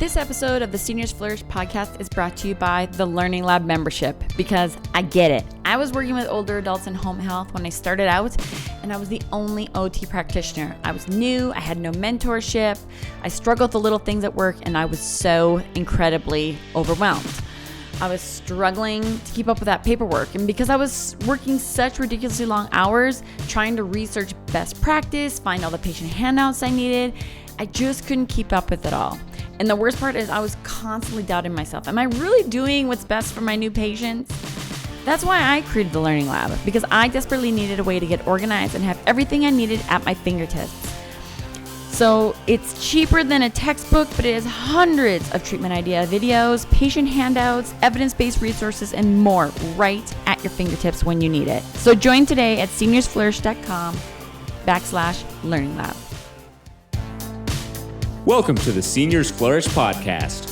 This episode of the Seniors Flourish podcast is brought to you by the Learning Lab membership, because I get it. I was working with older adults in home health when I started out, and I was the only OT practitioner. I was new, I had no mentorship, I struggled with the little things at work, and I was so incredibly overwhelmed. I was struggling to keep up with that paperwork, and because I was working such ridiculously long hours, trying to research best practice, find all the patient handouts I needed, I just couldn't keep up with it all. And the worst part is I was constantly doubting myself. Am I really doing what's best for my new patients? That's why I created the Learning Lab, because I desperately needed a way to get organized and have everything I needed at my fingertips. So it's cheaper than a textbook, but it has hundreds of treatment idea videos, patient handouts, evidence-based resources, and more right at your fingertips when you need it. So join today at seniorsflourish.com/Learning Lab. Welcome to the Seniors Flourish podcast,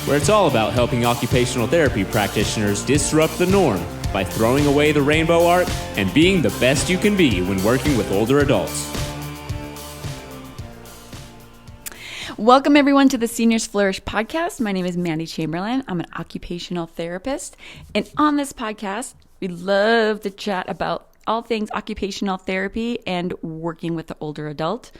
where it's all about helping occupational therapy practitioners disrupt the norm by throwing away the rainbow art and being the best you can be when working with older adults. Welcome everyone to the Seniors Flourish podcast. My name is Mandy Chamberlain. I'm an occupational therapist, and on this podcast, we love to chat about all things occupational therapy and working with the older adult.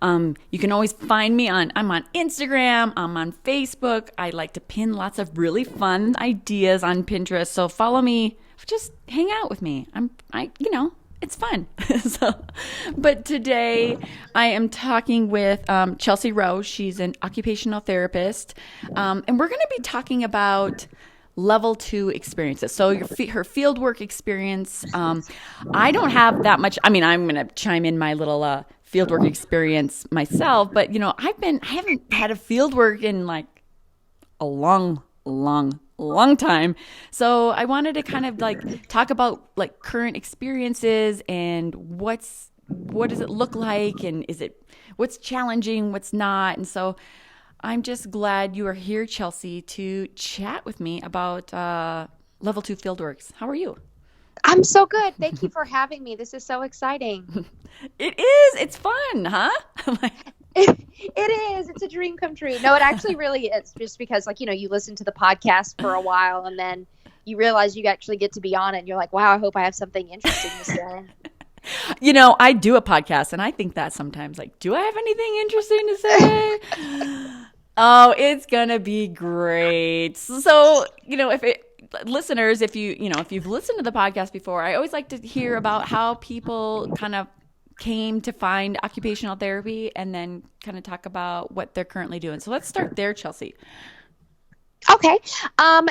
You can always find me I'm on Instagram, I'm on Facebook. I like to pin lots of really fun ideas on Pinterest. So follow me, just hang out with me. It's fun. But today I am talking with Chelsea Rowe. She's an occupational therapist. And we're going to be talking about level 2 experiences. So her fieldwork experience. I don't have that much. I'm going to chime in my little fieldwork experience myself, but I haven't had a fieldwork in like a long time. So I wanted to kind of like talk about like current experiences and what does it look like, and what's challenging, what's not. And so I'm just glad you are here, Chelsea, to chat with me about level 2 fieldworks. How are you? I'm so good. Thank you for having me. This is so exciting. It is. It's fun, huh? It is. It's a dream come true. No, it actually really is, just because you listen to the podcast for a while and then you realize you actually get to be on it and you're like, wow, I hope I have something interesting to say. I do a podcast and I think that sometimes, like, do I have anything interesting to say? Oh, it's going to be great. So, listeners, if you've listened to the podcast before, I always like to hear about how people kind of came to find occupational therapy and then kind of talk about what they're currently doing. So let's start there, Chelsea. Okay.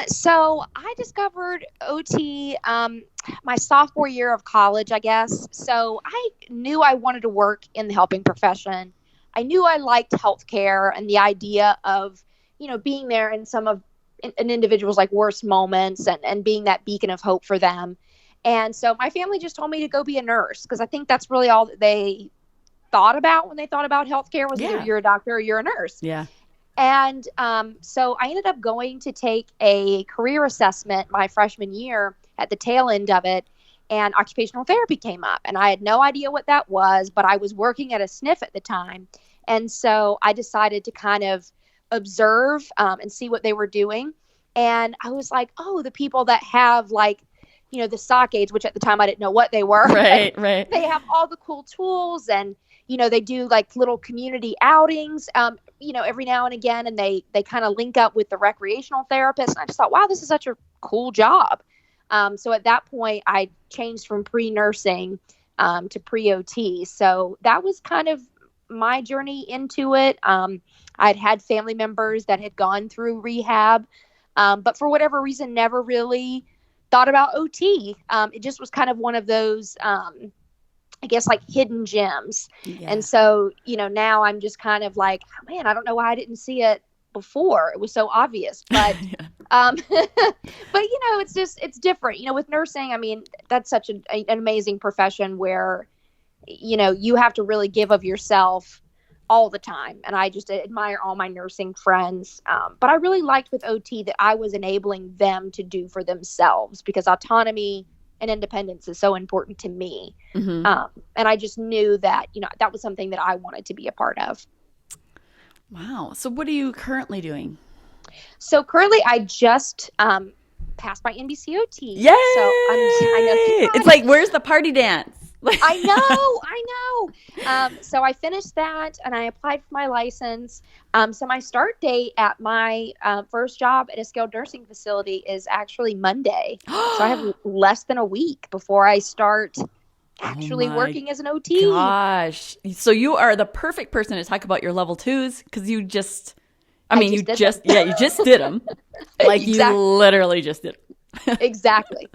So I discovered OT my sophomore year of college, I guess. So I knew I wanted to work in the helping profession. I knew I liked healthcare and the idea of, being there in some of an individual's like worst moments and being that beacon of hope for them. And so my family just told me to go be a nurse, because I think that's really all that they thought about when they thought about healthcare was either you're a doctor or you're a nurse. Yeah. And so I ended up going to take a career assessment my freshman year at the tail end of it, and occupational therapy came up. And I had no idea what that was, but I was working at a SNF at the time. And so I decided to kind of observe and see what they were doing. And I was like, oh, the people that have the sock aids, which at the time I didn't know what they were. Right. They have all the cool tools, and, they do like little community outings, every now and again. And they kind of link up with the recreational therapists. And I just thought, wow, this is such a cool job. So at that point I changed from pre-nursing to pre-OT. So that was kind of my journey into it. I'd had family members that had gone through rehab, but for whatever reason, never really thought about OT. It just was kind of one of those, I guess, like hidden gems. Yeah. And so, now I'm just kind of like, oh, man, I don't know why I didn't see it before. It was so obvious, but, but it's different, with nursing. I mean, that's such an amazing profession where, you have to really give of yourself all the time. And I just admire all my nursing friends. But I really liked with OT that I was enabling them to do for themselves, because autonomy and independence is so important to me. Mm-hmm. And I just knew that, that was something that I wanted to be a part of. Wow. So what are you currently doing? So currently I just passed my NBCOT. Yay! So I know It's like, where's the party dance? I know. So I finished that and I applied for my license. So my start date at my first job at a skilled nursing facility is actually Monday. So I have less than a week before I start actually working as an OT. Gosh. So you are the perfect person to talk about your level 2s because you just you just did them. Like Exactly. You literally just did them. Exactly.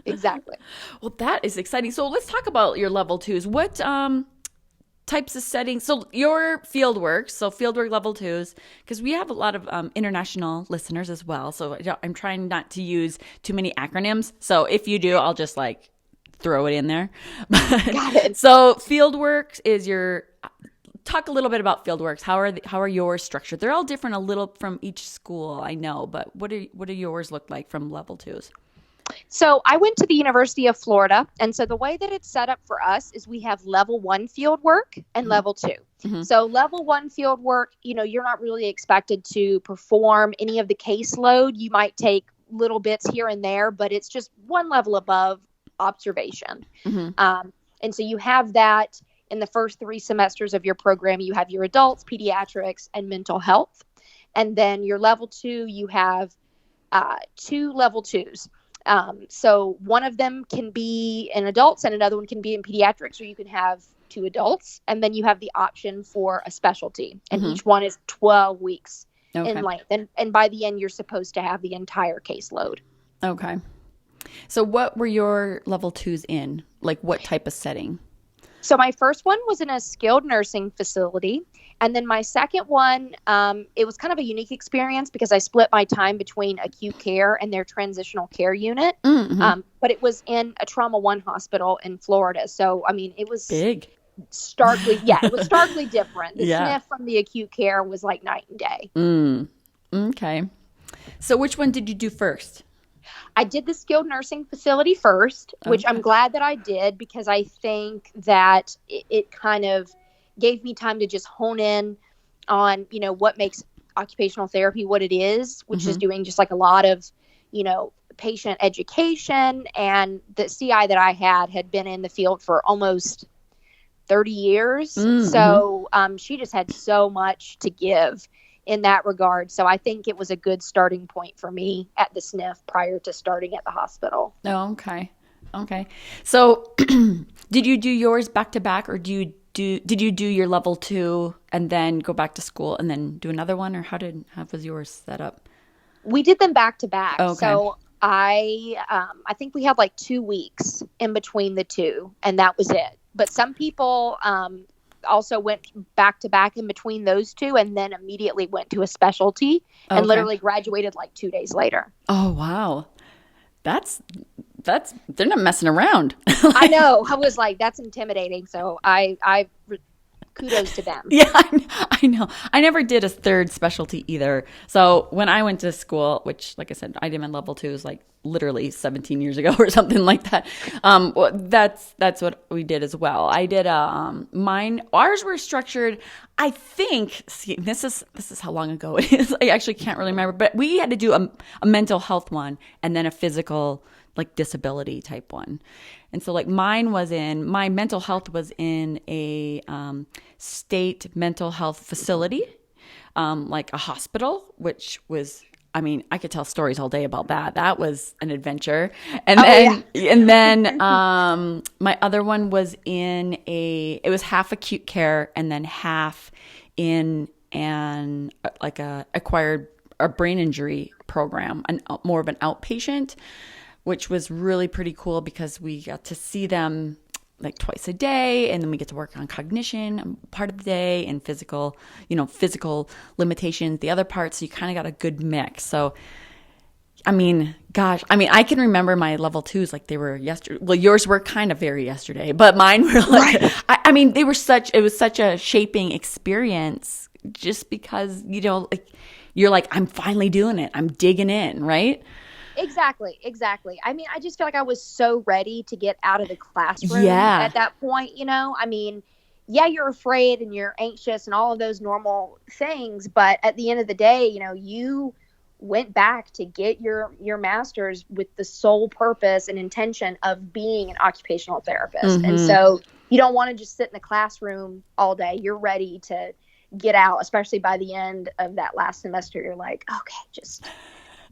Well, that is exciting. So let's talk about your level 2s. What types of settings? So your fieldwork level 2s, because we have a lot of international listeners as well. So I'm trying not to use too many acronyms. So if you do, I'll just throw it in there. Got it. So fieldwork is talk a little bit about fieldworks. How are yours structured? They're all different a little from each school, I know, but what do yours look like from level 2s? So I went to the University of Florida. And so the way that it's set up for us is we have level 1 field work and level 2. Mm-hmm. So level 1 field work, you're not really expected to perform any of the caseload. You might take little bits here and there, but it's just one level above observation. Mm-hmm. And so you have that in the first 3 semesters of your program. You have your adults, pediatrics, and mental health. And then your level 2, you have 2 level 2s. So one of them can be in adults and another one can be in pediatrics, or you can have 2 adults. And then you have the option for a specialty. And mm-hmm. each one is 12 weeks in length. And by the end, you're supposed to have the entire caseload. Okay. So what were your level 2s in? Like what type of setting? So my first one was in a skilled nursing facility. And then my second one, it was kind of a unique experience because I split my time between acute care and their transitional care unit. Mm-hmm. But it was in a Trauma 1 hospital in Florida. So, it was big. It was starkly different. The SNF from the acute care was like night and day. Okay. So which one did you do first? I did the skilled nursing facility first, which I'm glad that I did because I think that it kind of gave me time to just hone in on, what makes occupational therapy what it is, which mm-hmm. is doing just a lot of, patient education. And the CI that I had been in the field for almost 30 years. Mm-hmm. So she just had so much to give in that regard. So I think it was a good starting point for me at the SNF prior to starting at the hospital. Oh, okay. So did you do yours back to back, or did you do your level 2 and then go back to school and then do another one, or how was yours set up? We did them back to back. Okay. So I think we had 2 weeks in between the 2, and that was it. But some people also went back to back in between those 2 and then immediately went to a specialty and literally graduated 2 days later. Oh, wow. That's they're not messing around. I know. I was that's intimidating. So I kudos to them. Yeah, I know. I never did a third specialty either. So when I went to school, which, like I said, I did my level 2s literally 17 years ago or something like that. That's what we did as well. I did mine. Ours were structured. I think. See, this is how long ago it is. I actually can't really remember. But we had to do a mental health one and then a physical disability type one. And so my mental health was in a state mental health facility, a hospital, which was, I could tell stories all day about that. That was an adventure. And then my other one was it was half acute care and then half in acquired brain injury program, more of an outpatient, which was really pretty cool because we got to see them twice a day, and then we get to work on cognition part of the day and physical limitations the other part. So you kind of got a good mix. So, I can remember my level 2s they were yesterday. Well, yours were kind of very yesterday, but mine were right. It was such a shaping experience just because, you're I'm finally doing it. I'm digging in, right? Exactly. I just feel I was so ready to get out of the classroom at that point, yeah, you're afraid and you're anxious and all of those normal things. But at the end of the day, you went back to get your master's with the sole purpose and intention of being an occupational therapist. And so you don't want to just sit in the classroom all day. You're ready to get out, especially by the end of that last semester. You're like, okay, just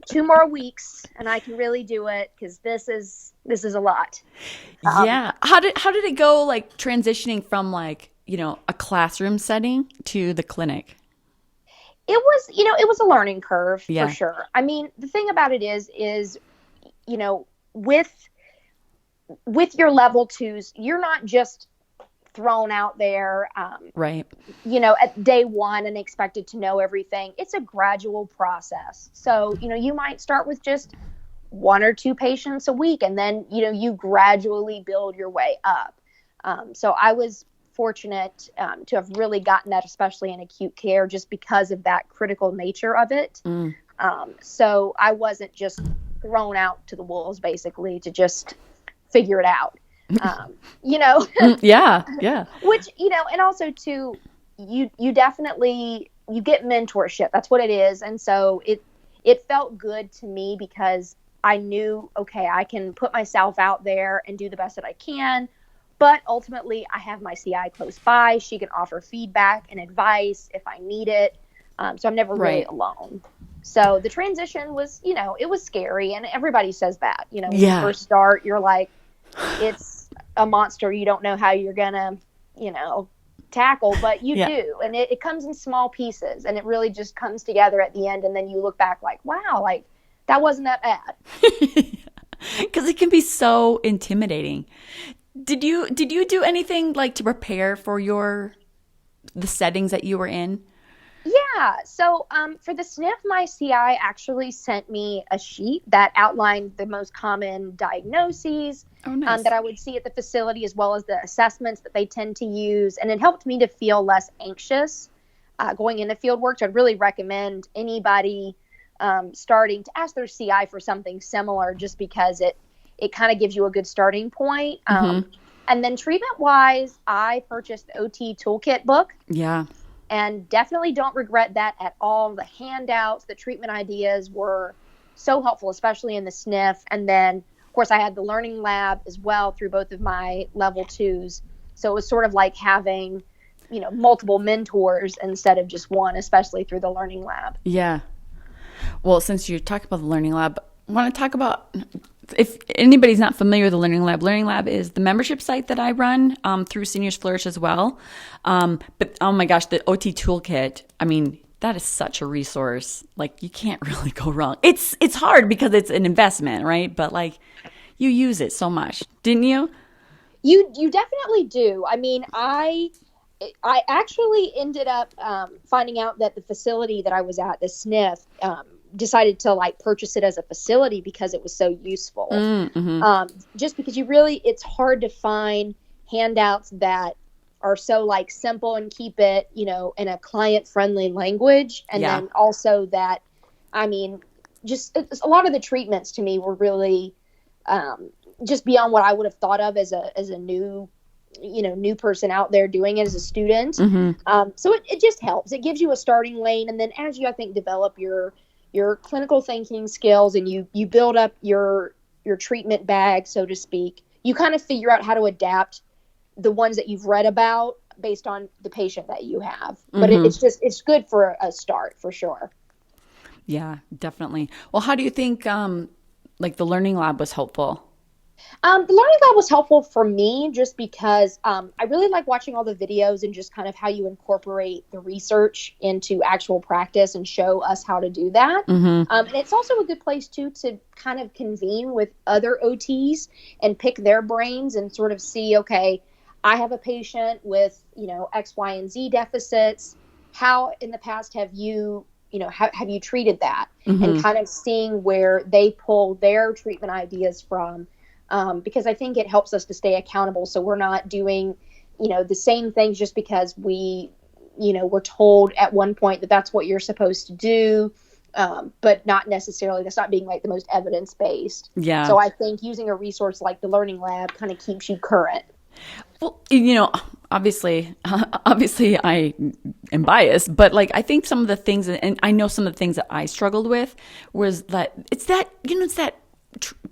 2 more weeks and I can really do it, because this is a lot. Yeah. How did it go, like transitioning from like, a classroom setting to the clinic? It was a learning curve Yeah. for sure. I mean, the thing about it is, with your level 2s, you're not just thrown out there, Right. At day 1 and expected to know everything. It's a gradual process. So, you might start with just 1 or 2 patients a week, and then, you gradually build your way up. So I was fortunate to have really gotten that, especially in acute care, just because of that critical nature of it. So I wasn't just thrown out to the wolves, basically, to just figure it out. Yeah. Which, and also too, you definitely, you get mentorship. That's what it is. And so it felt good to me, because I knew, okay, I can put myself out there and do the best that I can. But ultimately, I have my CI close by. She can offer feedback and advice if I need it. So I'm never really alone. So the transition was, it was scary. And everybody says that, when you first start, you're like, it's a monster. You don't know how you're going to, tackle, but you do. And it comes in small pieces, and it really just comes together at the end. And then you look back like, wow, like that wasn't that bad. Because it can be so intimidating. Did you do anything like to prepare for the settings that you were in? Yeah. So for the SNF, my CI actually sent me a sheet that outlined the most common diagnoses that I would see at the facility, as well as the assessments that they tend to use. And it helped me to feel less anxious going into field work. So I'd really recommend anybody starting to ask their CI for something similar, just because it kind of gives you a good starting point. And then treatment-wise, I purchased the OT Toolkit book. Yeah. And definitely don't regret that at all. The handouts, the treatment ideas were so helpful, especially in the SNF. And then, of course, I had the learning lab as well through both of my level 2s. So it was sort of like having, multiple mentors instead of just one, especially through the learning lab. Yeah. Well, since you're talking about the learning lab, I want to talk about, if anybody's not familiar with the Learning Lab is the membership site that I run through Seniors Flourish as well. But oh my gosh, the OT Toolkit, I mean, that is such a resource. Like, you can't really go wrong. It's hard because it's an investment, right? But like, you use it so much, didn't you? You definitely do. I mean, I actually ended up finding out that the facility that I was at, the SNF, decided to like purchase it as a facility because it was so useful. Just because it's hard to find handouts that are so like simple and keep it, in a client friendly language. And then also that, I mean, just a lot of the treatments to me were really just beyond what I would have thought of as a new person out there doing it as a student. So it just helps. It gives you a starting lane. And then as you, I think, develop your clinical thinking skills and you build up your treatment bag, so to speak, you kind of figure out how to adapt the ones that you've read about based on the patient that you have. But it's good for a start, for sure. Yeah, definitely. Well, how do you think like the Learning Lab was helpful? The Learning Lab was helpful for me just because I really like watching all the videos and just kind of how you incorporate the research into actual practice and show us how to do that. And it's also a good place, too, to kind of convene with other OTs and pick their brains and sort of see, okay, I have a patient with, X, Y, and Z deficits. How in the past have you treated that? And kind of seeing where they pull their treatment ideas from. Because I think it helps us to stay accountable. So we're not doing, the same things just because we, were told at one point that that's what you're supposed to do. But not necessarily, that's not being like the most evidence-based. Yeah. So I think using a resource like the Learning Lab kind of keeps you current. Well, obviously I am biased, but like I think some of the things, and I know some of the things that I struggled with was that it's that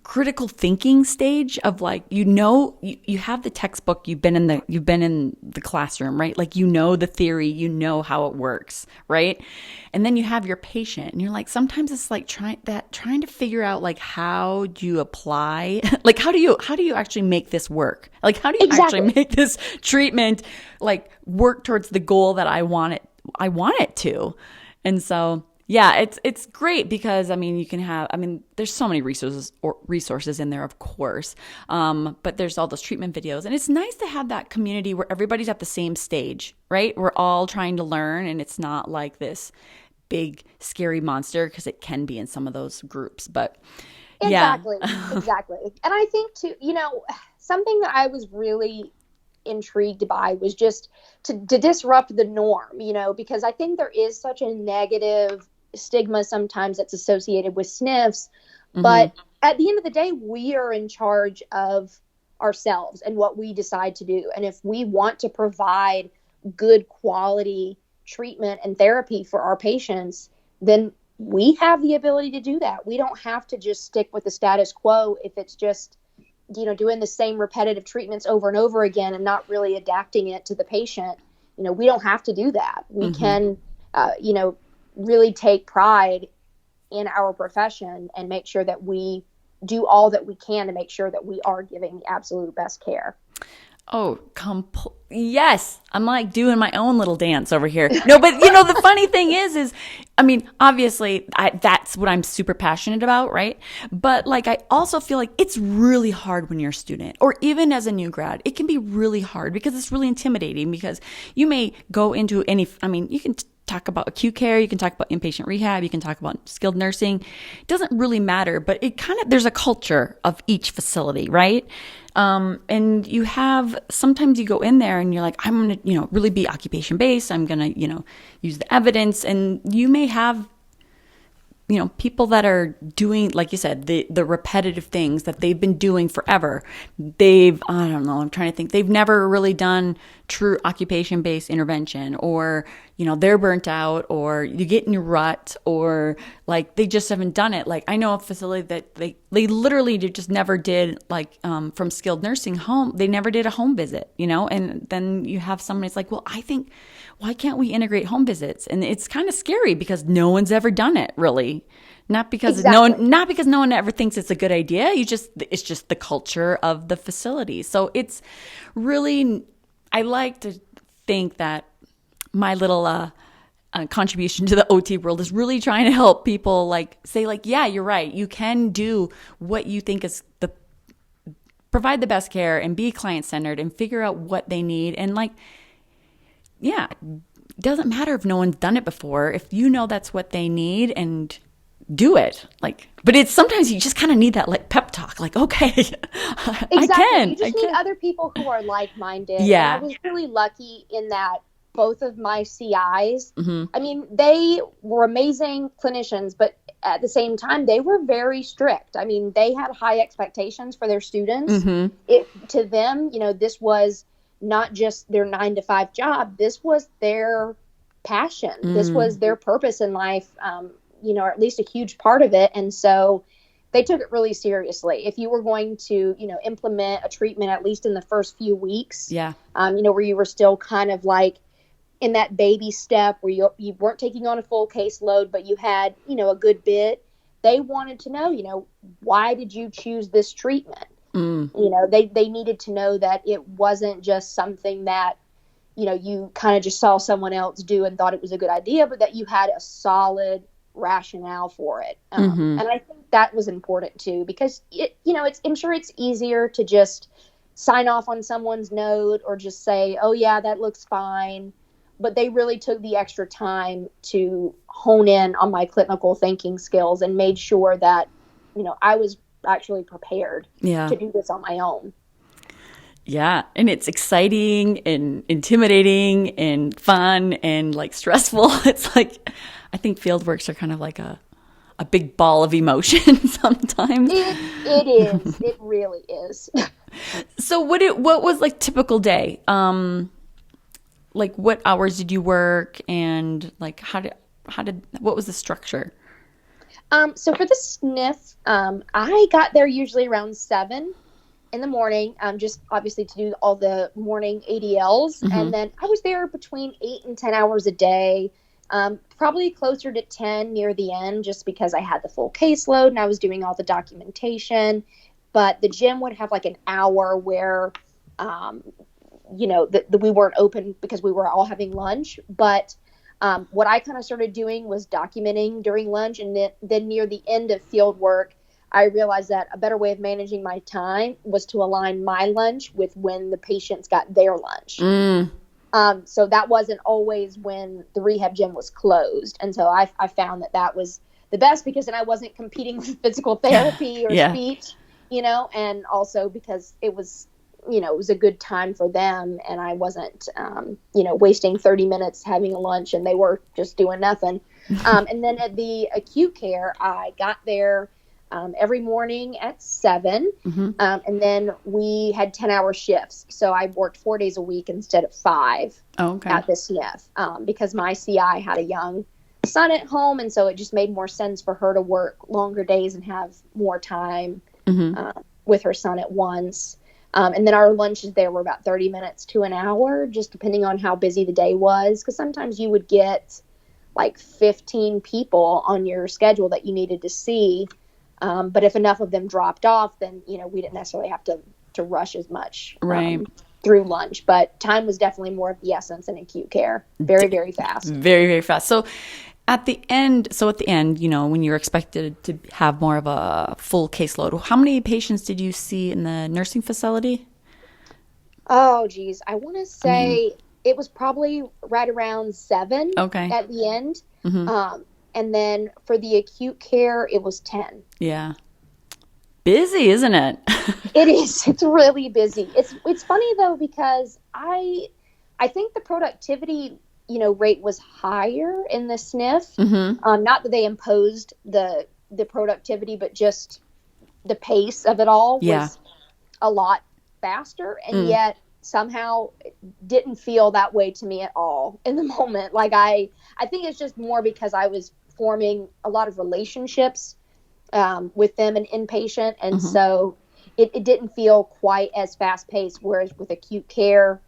critical thinking stage of like, you have the textbook, you've been in the classroom, right? Like, the theory, how it works, right? And then you have your patient, and you're like, sometimes it's like trying to figure out like, how do you apply, like how do you actually make this work? Like, how do you actually make this treatment like work towards the goal that I want it to? And so yeah, it's great because there's so many resources in there, of course. But there's all those treatment videos, and it's nice to have that community where everybody's at the same stage, right? We're all trying to learn, and it's not like this big scary monster, because it can be in some of those groups. But yeah. Exactly. And I think too, something that I was really intrigued by was just to disrupt the norm, because I think there is such a negative stigma sometimes that's associated with SNFs, but at the end of the day, we are in charge of ourselves and what we decide to do. And if we want to provide good quality treatment and therapy for our patients, then we have the ability to do that. We don't have to just stick with the status quo if it's just, doing the same repetitive treatments over and over again and not really adapting it to the patient. We don't have to do that. We can, really take pride in our profession and make sure that we do all that we can to make sure that we are giving the absolute best care. Oh, yes. I'm like doing my own little dance over here. No, but the funny thing is, obviously that's what I'm super passionate about, right? But like, I also feel like it's really hard when you're a student, or even as a new grad, it can be really hard because it's really intimidating, because you may go into you can talk about acute care, you can talk about inpatient rehab, you can talk about skilled nursing. It doesn't really matter, but there's a culture of each facility, right? And sometimes you go in there and you're like, I'm going to, really be occupation based. I'm going to, use the evidence, and you may have, people that are doing, like you said, the repetitive things that they've been doing forever. I don't know, I'm trying to think. They've never really done true occupation-based intervention, or, they're burnt out, or you get in your rut, or like they just haven't done it. Like, I know a facility that they literally just never did, like, from skilled nursing home, they never did a home visit, and then you have somebody that's like, well, I think, why can't we integrate home visits? And it's kind of scary because no one's ever done it, really. Not because no one ever thinks it's a good idea. It's just the culture of the facility. So it's really, I like to think that my little contribution to the OT world is really trying to help people like say like, yeah, you're right. You can do what you think is provide the best care and be client-centered and figure out what they need. And like, yeah, it doesn't matter if no one's done it before. If that's what they need, and do it. Like, but it's sometimes you just kind of need that like pep talk. Like, okay, I can. You just need other people who are like-minded. Yeah. And I was really lucky in that both of my CIs, they were amazing clinicians, but at the same time, they were very strict. They had high expectations for their students. To them, this was not just their 9-to-5 job. This was their passion. This was their purpose in life, or at least a huge part of it. And so they took it really seriously. If you were going to, implement a treatment, at least in the first few weeks, where you were still kind of like in that baby step where you weren't taking on a full caseload, but you had, a good bit, they wanted to know, why did you choose this treatment? They needed to know that it wasn't just something that, you kind of just saw someone else do and thought it was a good idea, but that you had a solid rationale for it. And I think that was important too, because I'm sure it's easier to just sign off on someone's note or just say, oh yeah, that looks fine. But they really took the extra time to hone in on my clinical thinking skills and made sure that, I was actually prepared to do this on my own. Yeah. And it's exciting and intimidating and fun and like stressful. It's like, I think field works are kind of like a big ball of emotion sometimes. It is. It really is. So what was like typical day? like what hours did you work, and like what was the structure? So for the SNF, I got there usually around 7 in the morning, just obviously to do all the morning ADLs. Mm-hmm. And then I was there between 8 and 10 hours a day, probably closer to 10 near the end, just because I had the full caseload and I was doing all the documentation. But the gym would have like an hour where, we weren't open because we were all having lunch. But what I kind of started doing was documenting during lunch. And then near the end of field work, I realized that a better way of managing my time was to align my lunch with when the patients got their lunch. So that wasn't always when the rehab gym was closed. And so I found that was the best, because then I wasn't competing with physical therapy or speech, and also because it was a good time for them, and I wasn't, wasting 30 minutes having a lunch and they were just doing nothing. And then at the acute care, I got there every morning at 7. Mm-hmm. And then we had 10-hour shifts. So I worked 4 days a week instead of 5 at the SNF, because my CI had a young son at home. And so it just made more sense for her to work longer days and have more time with her son at once. And then our lunches there were about 30 minutes to an hour, just depending on how busy the day was. Because sometimes you would get like 15 people on your schedule that you needed to see. But if enough of them dropped off, then, we didn't necessarily have to rush as much through lunch. But time was definitely more of the essence in acute care. Very, very fast. Very, very fast. So at the end, when you're expected to have more of a full caseload, how many patients did you see in the nursing facility? Oh, geez. I want to say it was probably right around 7 at the end. Mm-hmm. And then for the acute care, it was 10. Yeah. Busy, isn't it? It is. It's really busy. It's funny, though, because I think the productivity, rate was higher in the SNF. Mm-hmm. Not that they imposed the productivity, but just the pace of it all was a lot faster. And yet somehow it didn't feel that way to me at all in the moment. Like I think it's just more because I was forming a lot of relationships with them and inpatient. And so it didn't feel quite as fast paced. Whereas with acute care,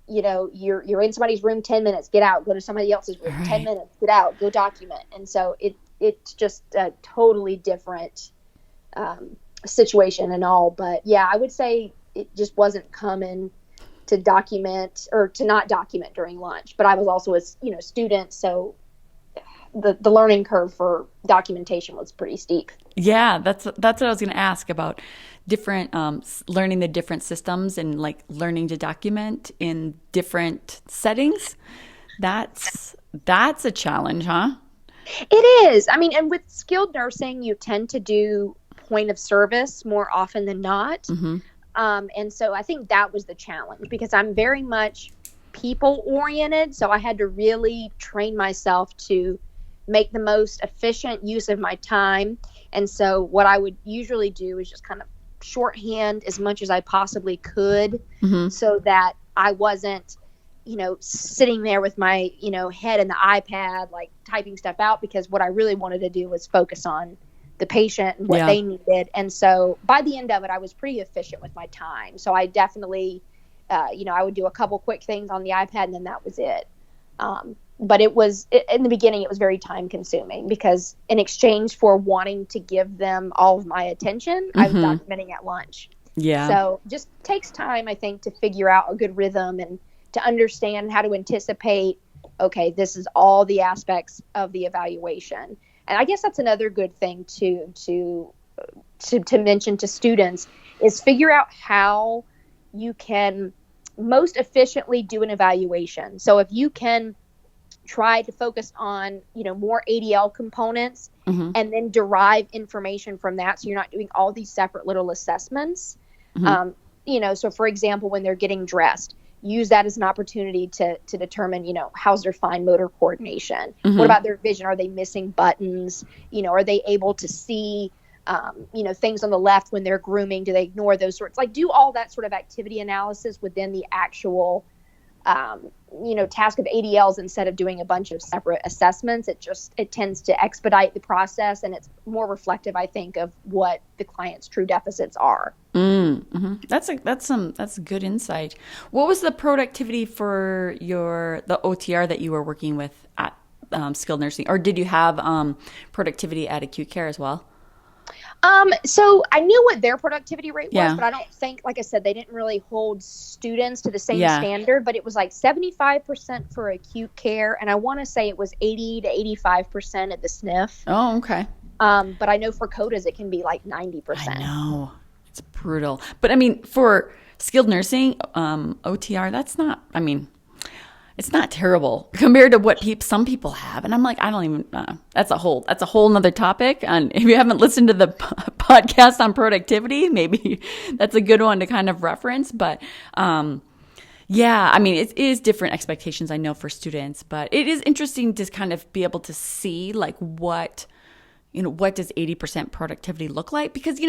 you're in somebody's room 10 minutes, get out, go to somebody else's room, 10 minutes, get out, go document. And so it's just a totally different situation and all. But yeah, I would say it just wasn't common to document or to not document during lunch. But I was also a student, so the learning curve for documentation was pretty steep. Yeah, that's what I was going to ask about. Different learning the different systems and like learning to document in different settings. That's a challenge, huh? It is. I mean, and with skilled nursing, you tend to do point of service more often than not. Mm-hmm. And so I think that was the challenge, because I'm very much people oriented. So I had to really train myself to make the most efficient use of my time. And so what I would usually do is just kind of shorthand as much as I possibly could, so that I wasn't, sitting there with my, head in the iPad, like typing stuff out, because what I really wanted to do was focus on the patient and what they needed. And so by the end of it, I was pretty efficient with my time. So I definitely, I would do a couple quick things on the iPad and then that was it. But in the beginning, it was very time consuming, because in exchange for wanting to give them all of my attention, I was documenting at lunch. Yeah. So just takes time, I think, to figure out a good rhythm and to understand how to anticipate, okay, this is all the aspects of the evaluation. And I guess that's another good thing to mention to students, is figure out how you can most efficiently do an evaluation. So if you can try to focus on, more ADL components and then derive information from that, so you're not doing all these separate little assessments. So for example, when they're getting dressed, use that as an opportunity to determine, how's their fine motor coordination? What about their vision? Are they missing buttons? Are they able to see, things on the left when they're grooming? Do they ignore those sorts? Like, do all that sort of activity analysis within the actual task of ADLs instead of doing a bunch of separate assessments. It tends to expedite the process, and it's more reflective, I think, of what the client's true deficits are. Mm-hmm. That's good insight. What was the productivity for the OTR that you were working with at skilled nursing, or did you have productivity at acute care as well? So I knew what their productivity rate was, Yeah. but I don't think, like I said, they didn't really hold students to the same Yeah. standard, but it was like 75% for acute care. And I want to say it was 80 to 85% at the SNF. Oh, okay. But I know for CODAs, it can be like 90%. I know. It's brutal. But I mean, for skilled nursing, OTR, it's not terrible compared to what some people have. And I'm like, I don't even, that's a whole nother topic. And if you haven't listened to the podcast on productivity, maybe that's a good one to kind of reference. But, yeah, I mean, it is different expectations, I know, for students, but it is interesting to kind of be able to see like what does 80% productivity look like? Because,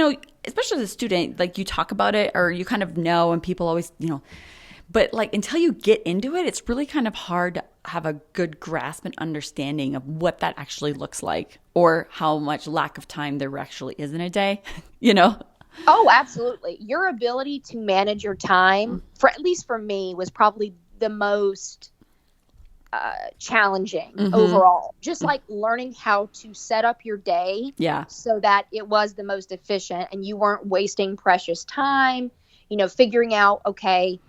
especially as a student, like you talk about it or you kind of know, and people always, but like until you get into it, it's really kind of hard to have a good grasp and understanding of what that actually looks like or how much lack of time there actually is in a day, Oh, absolutely. Your ability to manage your time, at least for me, was probably the most challenging overall. Just like learning how to set up your day so that it was the most efficient and you weren't wasting precious time, figuring out, okay,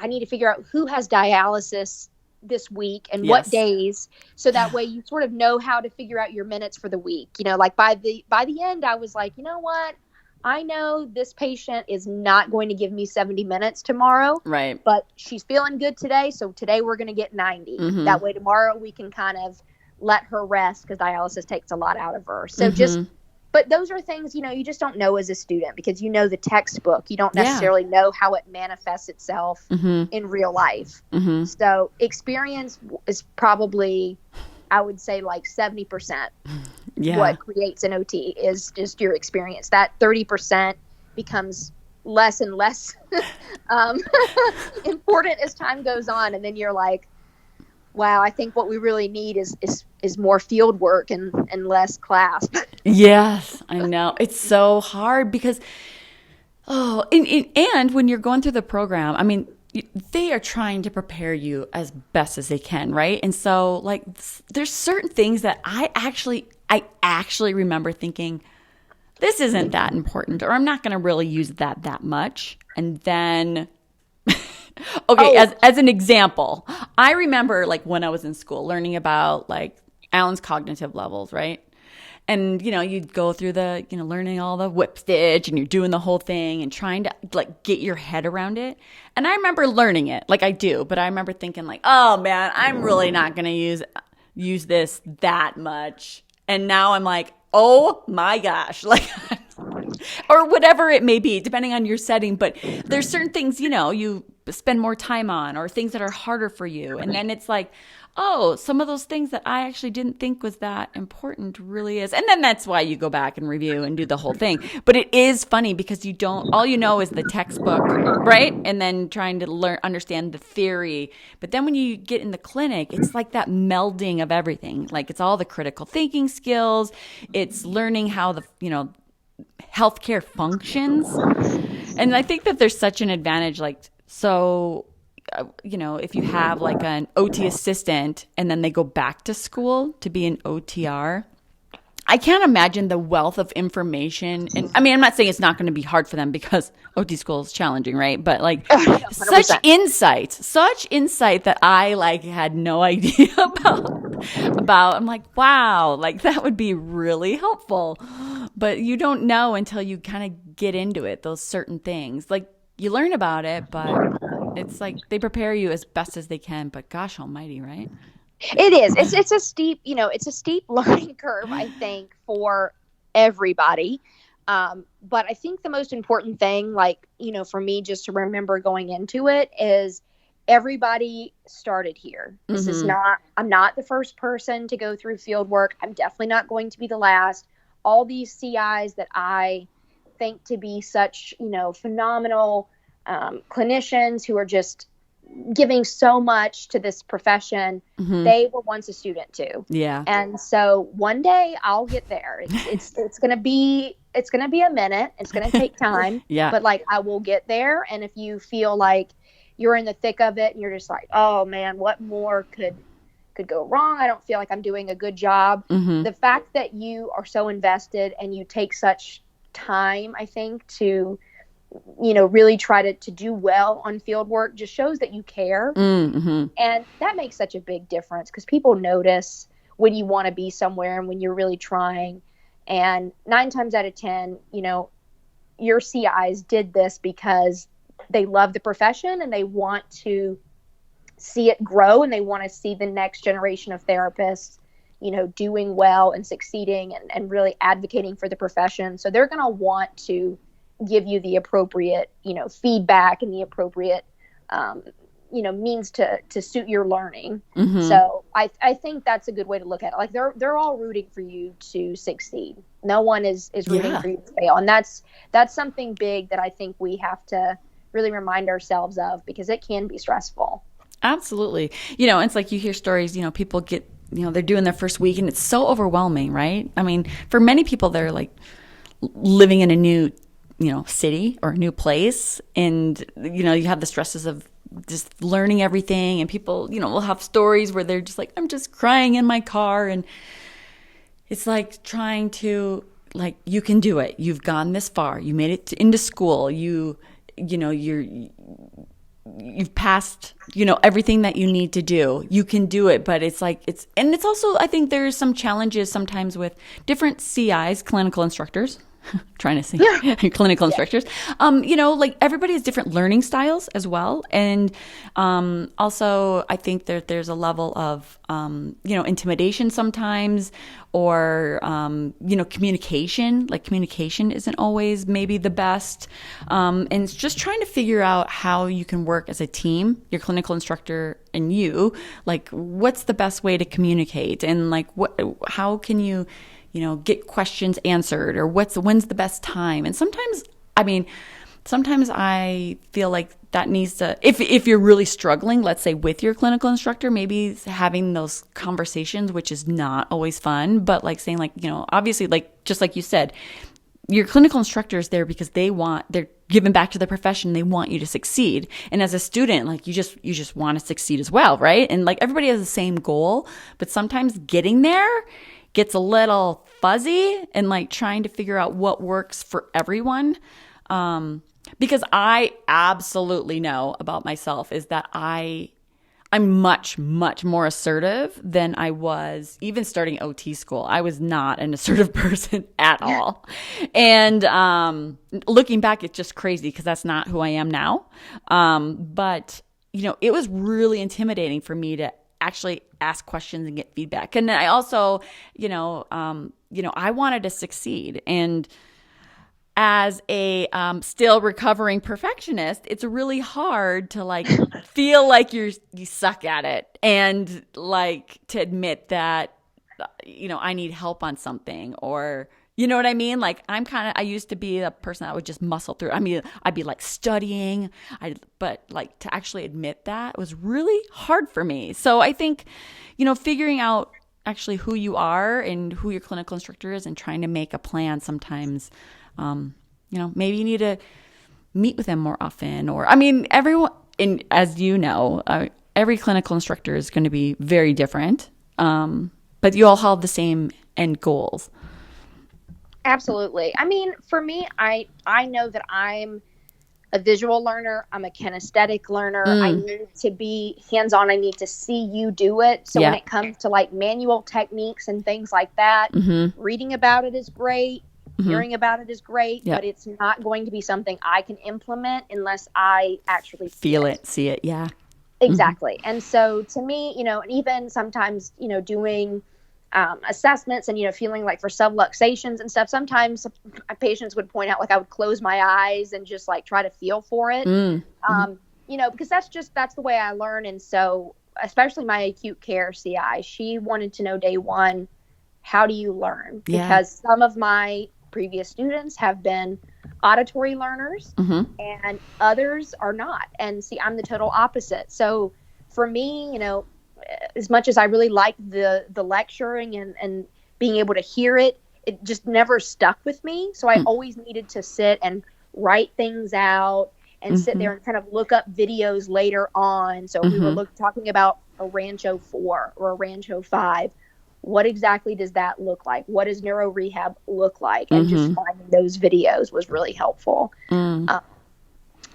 I need to figure out who has dialysis this week and what days. So that way you sort of know how to figure out your minutes for the week. Like by the end, I was like, you know what? I know this patient is not going to give me 70 minutes tomorrow. Right. But she's feeling good today. So today we're going to get 90. Mm-hmm. That way tomorrow we can kind of let her rest because dialysis takes a lot out of her. So but those are things, you just don't know as a student because the textbook. You don't necessarily know how it manifests itself in real life. Mm-hmm. So experience is probably, I would say, like 70%. What creates an OT is just your experience. That 30% becomes less and less important as time goes on. And then you're like, wow, I think what we really need is more field work and less class. Yes, I know. It's so hard because, and when you're going through the program, I mean, they are trying to prepare you as best as they can, right? And so, like, there's certain things that I actually remember thinking, this isn't that important, or I'm not going to really use that much. And then... Okay, as an example, I remember like when I was in school learning about like Allen's cognitive levels, right? And, you'd go through the, learning all the whip stitch and you're doing the whole thing and trying to like get your head around it. And I remember learning it like I do, but I remember thinking like, oh man, I'm really not going to use this that much. And now I'm like, oh my gosh, like, or whatever it may be, depending on your setting. But there's certain things, you spend more time on or things that are harder for you. And then it's like, oh, some of those things that I actually didn't think was that important really is. And then that's why you go back and review and do the whole thing. But it is funny because all you know is the textbook, right? And then trying to understand the theory. But then when you get in the clinic, it's like that melding of everything. Like it's all the critical thinking skills. It's learning how the, healthcare functions. And I think that there's such an advantage, like, so, if you have like an OT assistant and then they go back to school to be an OTR, I can't imagine the wealth of information. And I mean, I'm not saying it's not going to be hard for them because OT school is challenging, right? But like such insight that I like had no idea about. I'm like, wow, like that would be really helpful. But you don't know until you kind of get into it, those certain things. Like you learn about it, but it's like they prepare you as best as they can. But gosh almighty, right? It is. It's a steep, it's a steep learning curve, I think, for everybody. But I think the most important thing, like, for me, just to remember going into it is everybody started here. This is I'm not the first person to go through field work. I'm definitely not going to be the last. All these CIs that I think to be such, phenomenal clinicians who are just giving so much to this profession. They were once a student too. Yeah. And so one day I'll get there. It's going to be a minute. It's going to take time. Yeah. But like, I will get there. And if you feel like you're in the thick of it and you're just like, oh man, what more could go wrong? I don't feel like I'm doing a good job. The fact that you are so invested and you take such time, I think, to, you know, really try to do well on field work just shows that you care. And that makes such a big difference, because people notice when you want to be somewhere and when you're really trying. And 9 times out of 10, you know, your CIs did this because they love the profession and they want to see it grow, and they want to see the next generation of therapists, you know, doing well and succeeding and really advocating for the profession. So they're going to want to give you the appropriate, you know, feedback and the appropriate, you know, means to suit your learning. So I think that's a good way to look at it. Like they're all rooting for you to succeed. No one is rooting for you to fail. And that's something big that I think we have to really remind ourselves of, because it can be stressful. Absolutely. You know, it's like you hear stories, you know, people get, you know, they're doing their first week and it's so overwhelming, right? I mean, for many people, they're like living in a new, you know, city or a new place. And, you know, you have the stresses of just learning everything, and people, you know, will have stories where they're just like, I'm just crying in my car. And it's like trying to, like, you can do it. You've gone this far. You made it into school. You know, you've passed, you know, everything that you need to do. You can do it. But it's like, it's also, I think there's some challenges sometimes with different CIs, clinical instructors, trying to say clinical instructors. You know, like everybody has different learning styles as well. And also I think that there's a level of, you know, intimidation sometimes, or, you know, communication. Like communication isn't always maybe the best. And it's just trying to figure out how you can work as a team, your clinical instructor and you, like what's the best way to communicate, and like how can you know, get questions answered, or when's the best time. And sometimes I feel like that needs to, if you're really struggling, let's say with your clinical instructor, maybe having those conversations, which is not always fun, but like saying, like, you know, obviously, like, just like you said, your clinical instructor is there because they're giving back to the profession. They want you to succeed. And as a student, like you just want to succeed as well. Right. And like everybody has the same goal, but sometimes getting there gets a little fuzzy, and like trying to figure out what works for everyone. Because I absolutely know about myself is that I'm much, much more assertive than I was even starting OT school. I was not an assertive person at all. And looking back, it's just crazy because that's not who I am now. But, you know, it was really intimidating for me to actually ask questions and get feedback. And then I also, I wanted to succeed. And as a still recovering perfectionist, it's really hard to like feel like you suck at it, and like to admit that, you know, I need help on something, or you know what I mean? Like I used to be a person that would just muscle through. I mean, I'd be like studying, but like to actually admit that was really hard for me. So I think, you know, figuring out actually who you are and who your clinical instructor is, and trying to make a plan sometimes, you know, maybe you need to meet with them more often, or, I mean, everyone, and as you know, every clinical instructor is going to be very different, but you all have the same end goals. Absolutely. I mean, for me, I know that I'm a visual learner. I'm a kinesthetic learner. I need to be hands-on. I need to see you do it. So when it comes to like manual techniques and things like that, reading about it is great. Hearing about it is great, but it's not going to be something I can implement unless I actually feel it, see it. Yeah. Exactly. And so to me, you know, and even sometimes, you know, doing assessments and, you know, feeling like for subluxations and stuff, sometimes my patients would point out, like, I would close my eyes and just like try to feel for it, you know, because that's the way I learn. And so especially my acute care CI, she wanted to know day one, how do you learn? Because some of my previous students have been auditory learners and others are not. And see, I'm the total opposite. So for me, as much as I really like the lecturing and being able to hear it, it just never stuck with me. So I always needed to sit and write things out and sit there and kind of look up videos later on. So we were talking about a Rancho 4 or a Rancho 5. What exactly does that look like? What does neuro rehab look like? And just finding those videos was really helpful.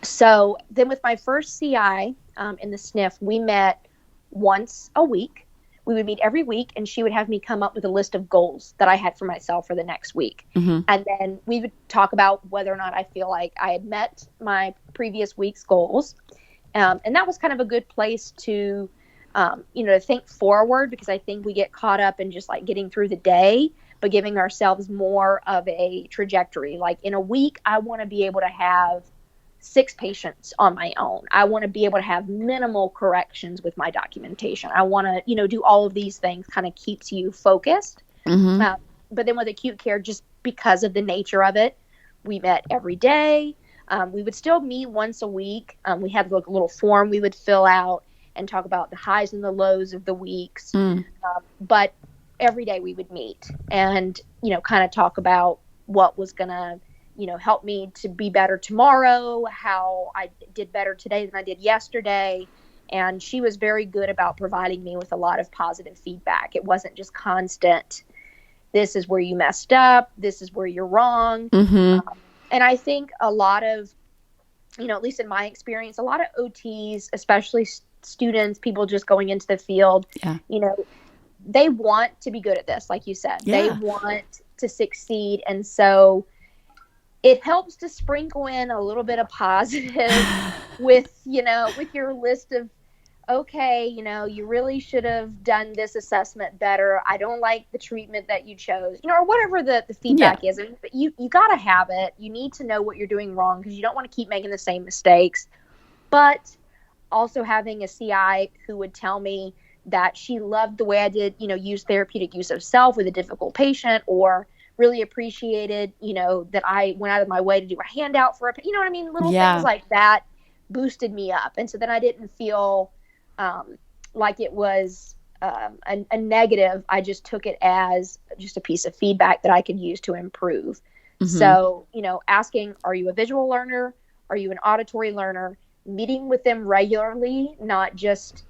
So then with my first CI in the SNF, we met once a week. We would meet every week, and she would have me come up with a list of goals that I had for myself for the next week. And then we would talk about whether or not I feel like I had met my previous week's goals. And that was kind of a good place to, to think forward, because I think we get caught up in just like getting through the day, but giving ourselves more of a trajectory. Like in a week, I want to be able to have 6 patients on my own. I want to be able to have minimal corrections with my documentation. I want to, do all of these things, kind of keeps you focused. But then with acute care, just because of the nature of it, we met every day. We would still meet once a week. We had like a little form we would fill out and talk about the highs and the lows of the weeks. But every day we would meet and, kind of talk about what was going to, help me to be better tomorrow, how I did better today than I did yesterday. And she was very good about providing me with a lot of positive feedback. It wasn't just constant, this is where you messed up, this is where you're wrong. And I think a lot of, at least in my experience, a lot of OTs, especially students, people just going into the field, they want to be good at this. Like you said, they want to succeed. And so it helps to sprinkle in a little bit of positive with your list of, okay, you really should have done this assessment better. I don't like the treatment that you chose, or whatever the feedback is. But you got to have it. You need to know what you're doing wrong, because you don't want to keep making the same mistakes. But also having a CI who would tell me that she loved the way I did, use therapeutic use of self with a difficult patient, or really appreciated, that I went out of my way to do a handout for a, what I mean? Little things like that boosted me up. And so then I didn't feel like it was a negative. I just took it as just a piece of feedback that I could use to improve. So, asking, are you a visual learner? Are you an auditory learner? Meeting with them regularly, not just,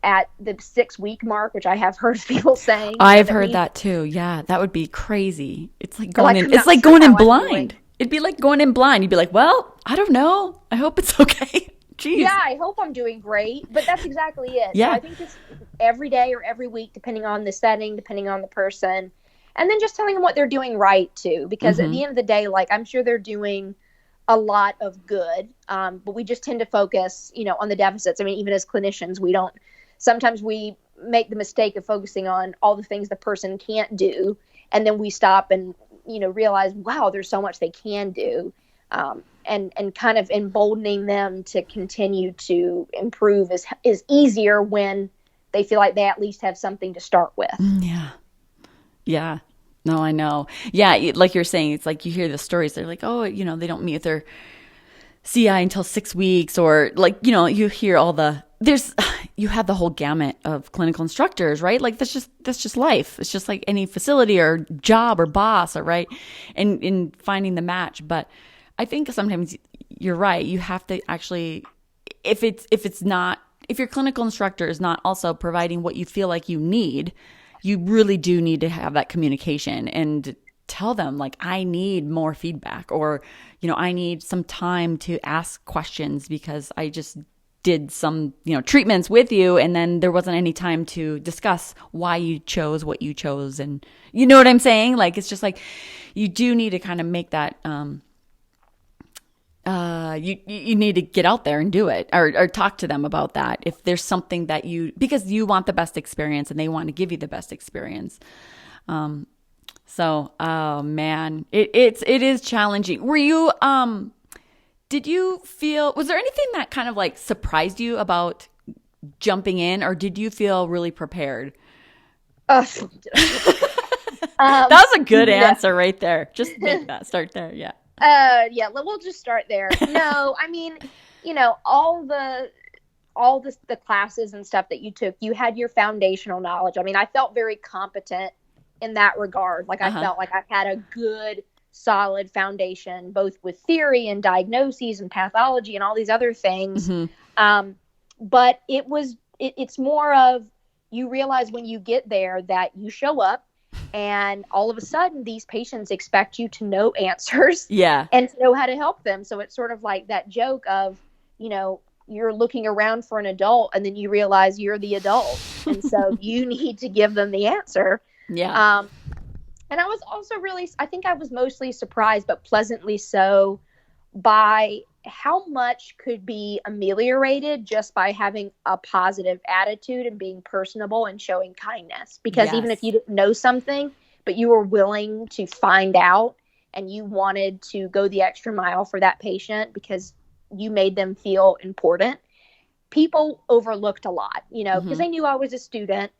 at the 6-week mark, which I have heard people saying. I've heard that too. Yeah, that would be crazy. It's like going in. It's like going in blind. It'd be like going in blind. You'd be like, well, I don't know. I hope it's okay. Jeez. Yeah, I hope I'm doing great. But that's exactly it. Yeah. So I think just every day or every week, depending on the setting, depending on the person, and then just telling them what they're doing right too. Because at the end of the day, like, I'm sure they're doing a lot of good, but we just tend to focus, on the deficits. I mean, even as clinicians, sometimes we make the mistake of focusing on all the things the person can't do. And then we stop and, realize, wow, there's so much they can do. And kind of emboldening them to continue to improve is easier when they feel like they at least have something to start with. Yeah. No, I know. Yeah. Like you're saying, it's like you hear the stories. They're like, oh, they don't meet with their CI until 6 weeks, or like, you hear you have the whole gamut of clinical instructors, right? Like that's just life. It's just like any facility or job or boss, or right. And in finding the match. But I think sometimes you're right. You have to actually, if your clinical instructor is not also providing what you feel like you need, you really do need to have that communication and tell them, like, I need more feedback, or, I need some time to ask questions because I just did some, treatments with you, and then there wasn't any time to discuss why you chose what you chose. And you know what I'm saying? Like, it's just like, you do need to kind of make that, you need to get out there and do it, or talk to them about that. If there's something that because you want the best experience and they want to give you the best experience. So, oh man, it is challenging. Were you, was there anything that kind of like surprised you about jumping in, or did you feel really prepared? That was a good answer right there. Just make that start there. Yeah. Yeah, we'll just start there. No, I mean, all the classes and stuff that you took, you had your foundational knowledge. I mean, I felt very competent in that regard. Like I felt like I had a good, solid foundation, both with theory and diagnoses and pathology and all these other things. But it's more of, you realize when you get there that you show up and all of a sudden these patients expect you to know answers and to know how to help them. So it's sort of like that joke of, you're looking around for an adult and then you realize you're the adult. And so you need to give them the answer. Yeah. And I was also I think I was mostly surprised, but pleasantly so, by how much could be ameliorated just by having a positive attitude and being personable and showing kindness. Because even if you didn't know something, but you were willing to find out and you wanted to go the extra mile for that patient because you made them feel important, people overlooked a lot, because they knew I was a student.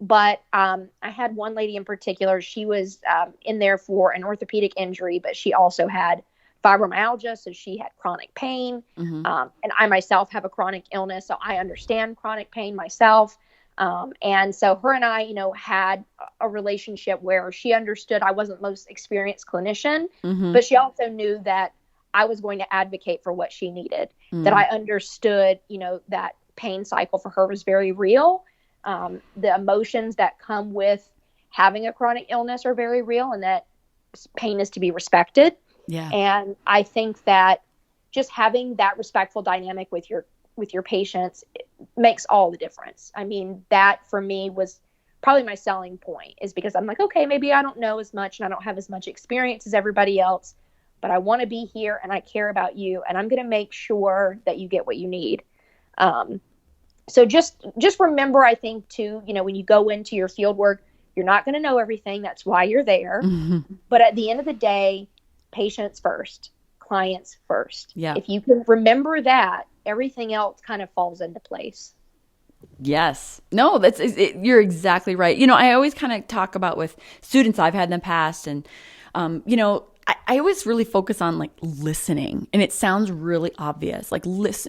But I had one lady in particular, she was in there for an orthopedic injury, but she also had fibromyalgia, so she had chronic pain. And I myself have a chronic illness, so I understand chronic pain myself. And so her and I, had a relationship where she understood I wasn't the most experienced clinician, but she also knew that I was going to advocate for what she needed, that I understood, that pain cycle for her was very real. The emotions that come with having a chronic illness are very real, and that pain is to be respected. Yeah. And I think that just having that respectful dynamic with your patients makes all the difference. I mean, that for me was probably my selling point, is because I'm like, okay, maybe I don't know as much and I don't have as much experience as everybody else, but I want to be here and I care about you and I'm going to make sure that you get what you need. So just remember, I think too, when you go into your field work, you're not going to know everything. That's why you're there. But at the end of the day, patients first, clients first. Yeah. If you can remember that, everything else kind of falls into place. Yes. No, you're exactly right. I always kind of talk about with students I've had in the past, and, I always really focus on like listening, and it sounds really obvious. Like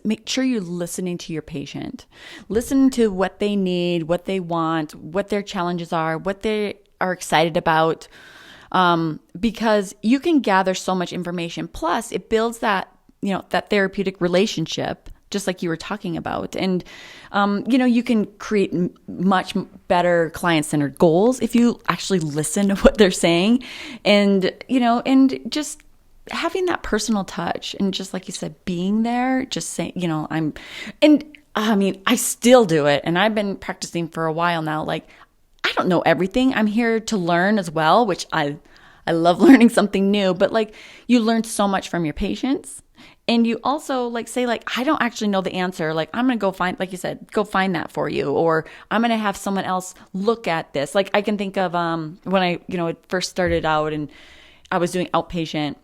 make sure you're listening to your patient, listen to what they need, what they want, what their challenges are, what they are excited about. Because you can gather so much information. Plus it builds that, that therapeutic relationship, just like you were talking about. And, you can create much better client-centered goals if you actually listen to what they're saying, and, and just having that personal touch, and just like you said, being there, just saying, I still do it. And I've been practicing for a while now. Like, I don't know everything. I'm here to learn as well, which I love learning something new, but like you learn so much from your patients. And you also say I don't actually know the answer. Like, I'm going to go find, like you said, go find that for you. Or I'm going to have someone else look at this. Like, I can think of when I, first started out and I was doing outpatient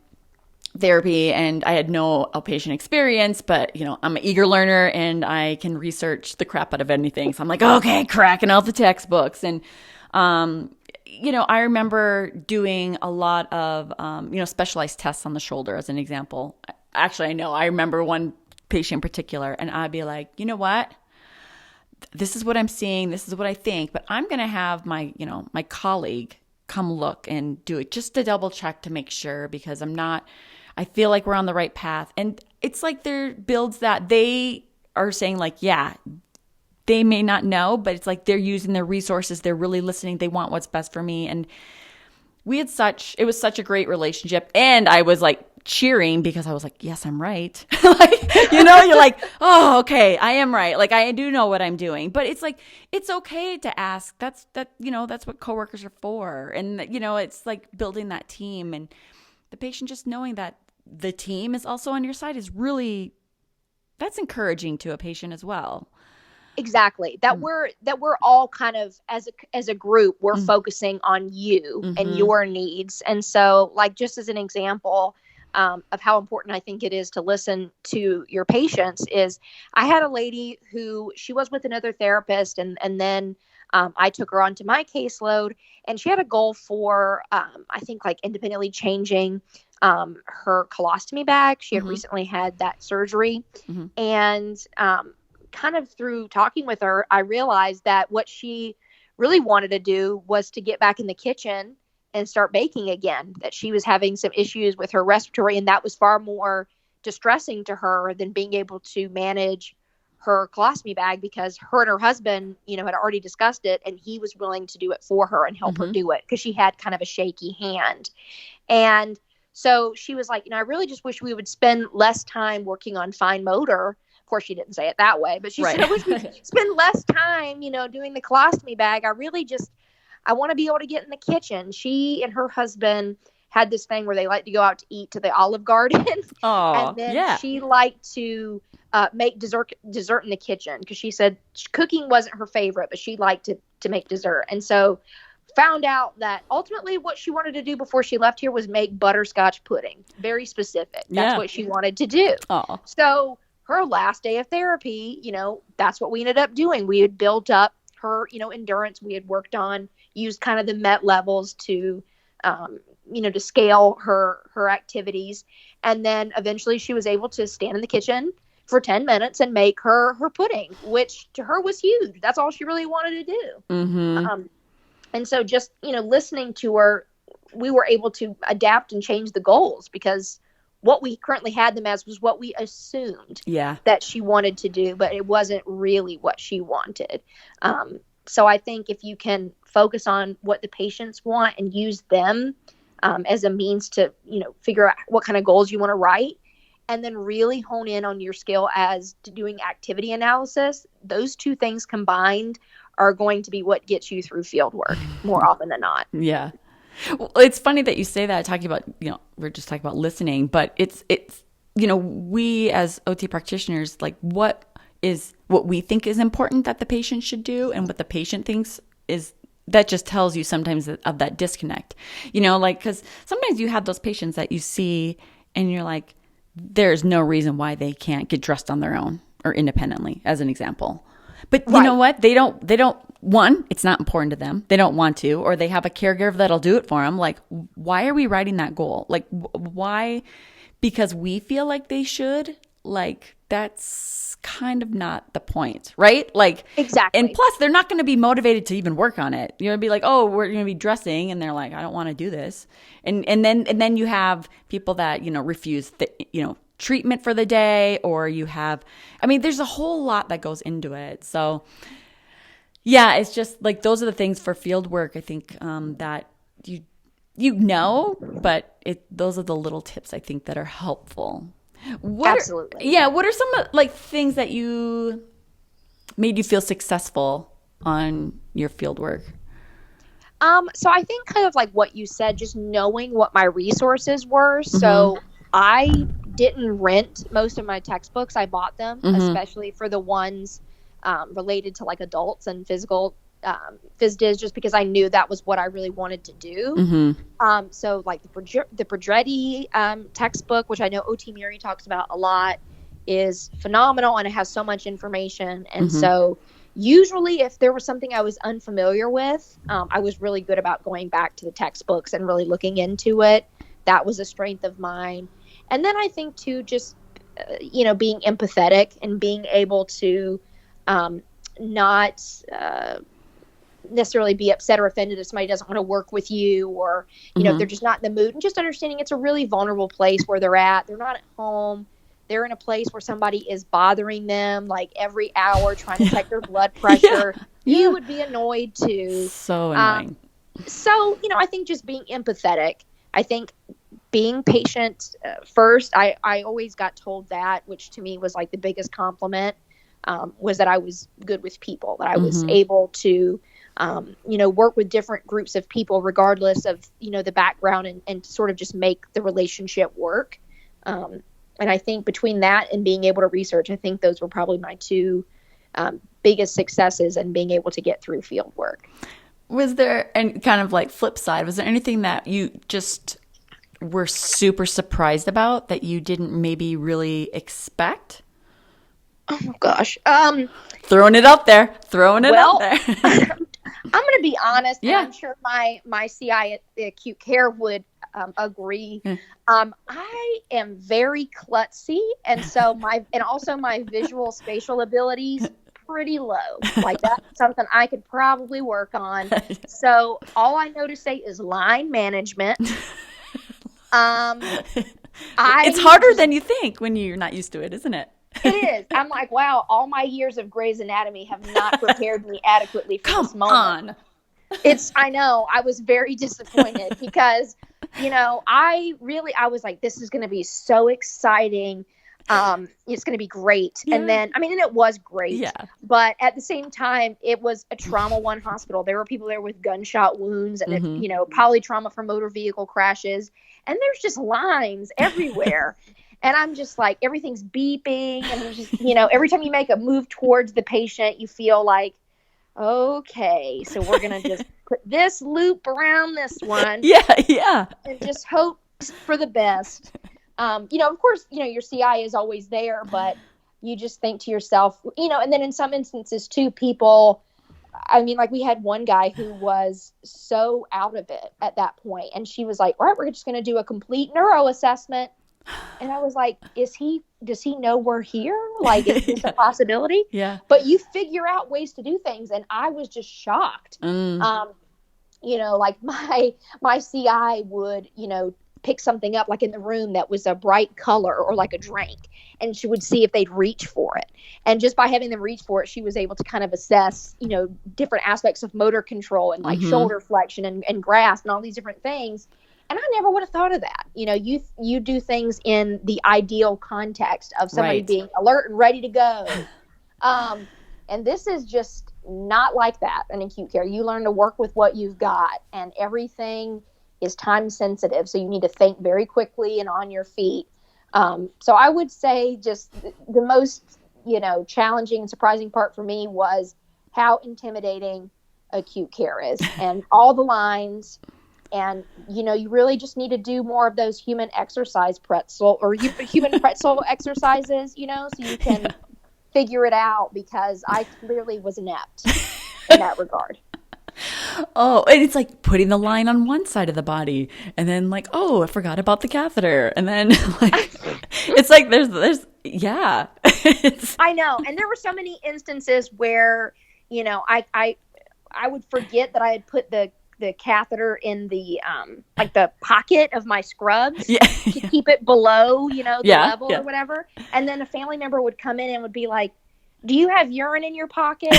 therapy and I had no outpatient experience, but, I'm an eager learner and I can research the crap out of anything. So I'm like, okay, cracking out the textbooks. And, I remember doing a lot of, specialized tests on the shoulder as an example. Actually, I remember one patient in particular, and I'd be like, you know what? This is what I'm seeing. This is what I think, but I'm going to have my colleague come look and do it just to double check to make sure, because I feel like we're on the right path. And it's like there builds that they are saying they may not know, but it's like they're using their resources. They're really listening. They want what's best for me. And it was such a great relationship. And I was like cheering because I was like, yes, I'm right. You're like, oh, okay, I am right. Like, I do know what I'm doing. But it's like, it's okay to ask. That's what coworkers are for. And, it's like building that team, and the patient just knowing that the team is also on your side is really, that's encouraging to a patient as well. Exactly. That we're all kind of as a group, we're focusing on you and your needs. And so, like, just as an example of how important I think it is to listen to your patients, is I had a lady who, she was with another therapist, and then I took her onto my caseload, and she had a goal for I think like independently changing her colostomy bag. She had recently had that surgery. And kind of through talking with her, I realized that what she really wanted to do was to get back in the kitchen and start baking again, that she was having some issues with her respiratory, and that was far more distressing to her than being able to manage her colostomy bag, because her and her husband, had already discussed it, and he was willing to do it for her and help her do it because she had kind of a shaky hand. And so she was like, I really just wish we would spend less time working on fine motor. Of course, she didn't say it that way, but she said, I wish we'd spend less time, doing the colostomy bag. I want to be able to get in the kitchen. She and her husband had this thing where they like to go out to eat to the Olive Garden. And then she liked to make dessert in the kitchen, because she said cooking wasn't her favorite, but she liked to make dessert. And so found out that ultimately what she wanted to do before she left here was make butterscotch pudding. Very specific. That's what she wanted to do. So her last day of therapy, that's what we ended up doing. We had built up her, endurance. We had worked on, used kind of the MET levels to, to scale her activities. And then eventually she was able to stand in the kitchen for 10 minutes and make her pudding, which to her was huge. That's all she really wanted to do. And so just, listening to her, we were able to adapt and change the goals, because what we currently had them as was what we assumed that she wanted to do, but it wasn't really what she wanted. So I think if you can focus on what the patients want and use them as a means to, figure out what kind of goals you want to write, and then really hone in on your skill as to doing activity analysis, those two things combined are going to be what gets you through field work more often than not. Yeah. Well, it's funny that you say that, talking about, we're just talking about listening, but it's, we as OT practitioners, like what we think is important that the patient should do, and what the patient thinks is, that just tells you sometimes of that disconnect, because sometimes you have those patients that you see and you're like, there's no reason why they can't get dressed on their own or independently, as an example. But you know what? They don't, one, it's not important to them. They don't want to, or they have a caregiver that'll do it for them. Like, why are we writing that goal? Like, why? Because we feel like they should. Like, that's kind of not the point, right? Like, exactly. And plus, they're not going to be motivated to even work on it. You're going to be like, oh, we're going to be dressing, and they're like, I don't want to do this. And then you have people that, refuse treatment for the day, or you have, there's a whole lot that goes into it. So yeah, it's just like, those are the things for field work, I think, that but those are the little tips I think that are helpful. Absolutely. What are some things that you made you feel successful on your field work? So I think kind of like what you said, just knowing what my resources were. So I didn't rent most of my textbooks. I bought them, especially for the ones related to like adults and physical phys diz, just because I knew that was what I really wanted to do. So like the Prodretti textbook, which I know OT Miri talks about a lot, is phenomenal, and it has so much information. And so usually if there was something I was unfamiliar with, I was really good about going back to the textbooks and really looking into it. That was a strength of mine. And then I think too, just, being empathetic and being able to not necessarily be upset or offended if somebody doesn't want to work with you, or, if they're just not in the mood, and just understanding it's a really vulnerable place where they're at. They're not at home. They're in a place where somebody is bothering them like every hour, trying to check their blood pressure. You would be annoyed too. So annoying. So, I think just being empathetic, I think being patient first, I always got told that, which to me was like the biggest compliment, was that I was good with people, that I was able to, work with different groups of people, regardless of, the background, and sort of just make the relationship work. And I think between that and being able to research, I think those were probably my two biggest successes in being able to get through field work. Was there, and kind of like flip side, was there anything that you just were super surprised about that you didn't maybe really expect? Oh gosh. Throwing it out there. I'm going to be honest. Yeah. I'm sure my CI at the acute care would agree. I am very klutzy, and so also my visual spatial abilities pretty low. Like that's something I could probably work on. So all I know to say is line management. It's harder than you think when you're not used to it, isn't it? It is. I'm like, wow, all my years of Grey's Anatomy have not prepared me adequately for this moment. I know. I was very disappointed because, I was like, this is going to be so exciting. It's going to be great. Yeah. And then, and it was great. Yeah. But at the same time, it was a trauma one hospital. There were people there with gunshot wounds and, polytrauma from motor vehicle crashes. And there's just lines everywhere. And I'm just like, everything's beeping. And there's just, every time you make a move towards the patient, you feel like, okay, so we're going to just put this loop around this one. Yeah. And just hope for the best. Of course, your CI is always there, but you just think to yourself, and then in some instances too, people, like we had one guy who was so out of it at that point. And she was like, all right, we're just going to do a complete neuro assessment. And I was like, does he know we're here? Like, is this a possibility? Yeah. But you figure out ways to do things. And I was just shocked. Like my CI would, pick something up like in the room that was a bright color or like a drink, and she would see if they'd reach for it. And just by having them reach for it, she was able to kind of assess, different aspects of motor control and like shoulder flexion and grasp and all these different things. And I never would have thought of that. You do things in the ideal context of somebody being alert and ready to go. And this is just not like that in acute care. You learn to work with what you've got, and everything is time sensitive. So you need to think very quickly and on your feet. So I would say just the most, challenging and surprising part for me was how intimidating acute care is and all the lines. And, you really just need to do more of those human exercise pretzel or human pretzel exercises, so you can figure it out, because I clearly was inept in that regard. Oh, and it's like putting the line on one side of the body and then like, oh, I forgot about the catheter. And then like, it's like there's yeah. I know. And there were so many instances where, I would forget that I had put the catheter in the like the pocket of my scrubs to keep it below, the level or whatever. And then a family member would come in and would be like, do you have urine in your pocket?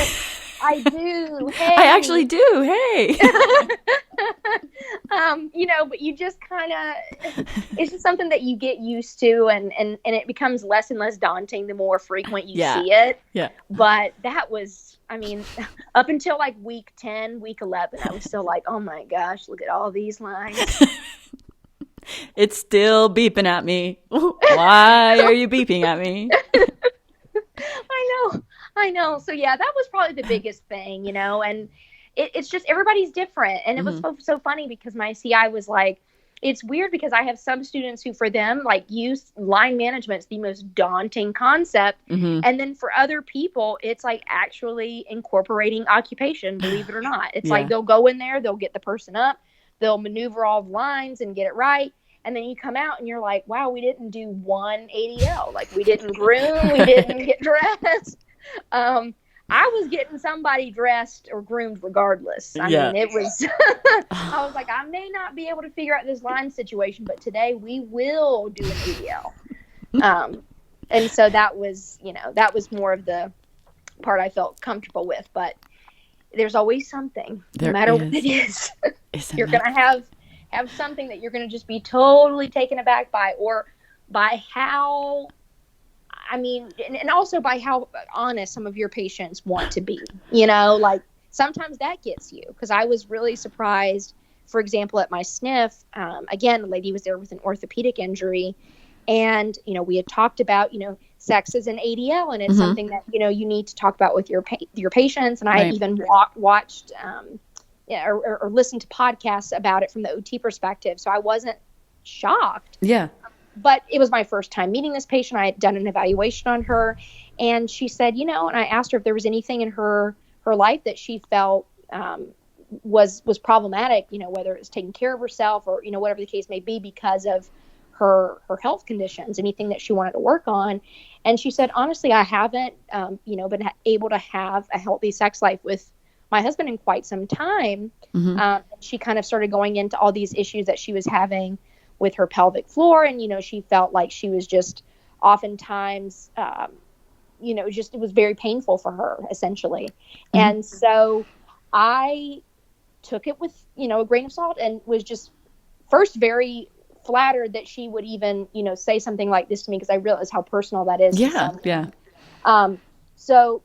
I do. Hey. I actually do. Hey. But you just kind of, it's just something that you get used to, and it becomes less and less daunting the more frequent you see it. Yeah. But that was, up until like week 10, week 11, I was still like, oh my gosh, look at all these lines. It's still beeping at me. Why are you beeping at me? I know. So yeah, that was probably the biggest thing, and it's just, everybody's different. And it was so funny because my CI was like, it's weird because I have some students who for them, like, use line management's the most daunting concept. And then for other people, it's like actually incorporating occupation, believe it or not. It's like, they'll go in there, they'll get the person up, they'll maneuver all the lines and get it right. And then you come out and you're like, wow, we didn't do one ADL. Like, we didn't groom, we didn't get dressed. I was getting somebody dressed or groomed regardless. I mean, it was, I was like, I may not be able to figure out this line situation, but today we will do an ADL. And so that was, that was more of the part I felt comfortable with. But there's always something, no matter what it is. You're going to have something that you're going to just be totally taken aback by, or by how, and also by how honest some of your patients want to be, like sometimes that gets you. Because I was really surprised, for example, at my SNF, again, a lady was there with an orthopedic injury, and, we had talked about, sex as an ADL, and it's something that, you need to talk about with your patients. And I even watched, or listened to podcasts about it from the OT perspective. So I wasn't shocked. Yeah. But it was my first time meeting this patient. I had done an evaluation on her, and she said, and I asked her if there was anything in her life that she felt was problematic, whether it was taking care of herself or, whatever the case may be, because of her health conditions, anything that she wanted to work on. And she said, honestly, I haven't, been able to have a healthy sex life with my husband in quite some time. She kind of started going into all these issues that she was having with her pelvic floor. And, she felt like she was just oftentimes, it was very painful for her, essentially. And so I took it with, a grain of salt, and was just first very flattered that she would even, say something like this to me, because I realized how personal that is. Yeah. So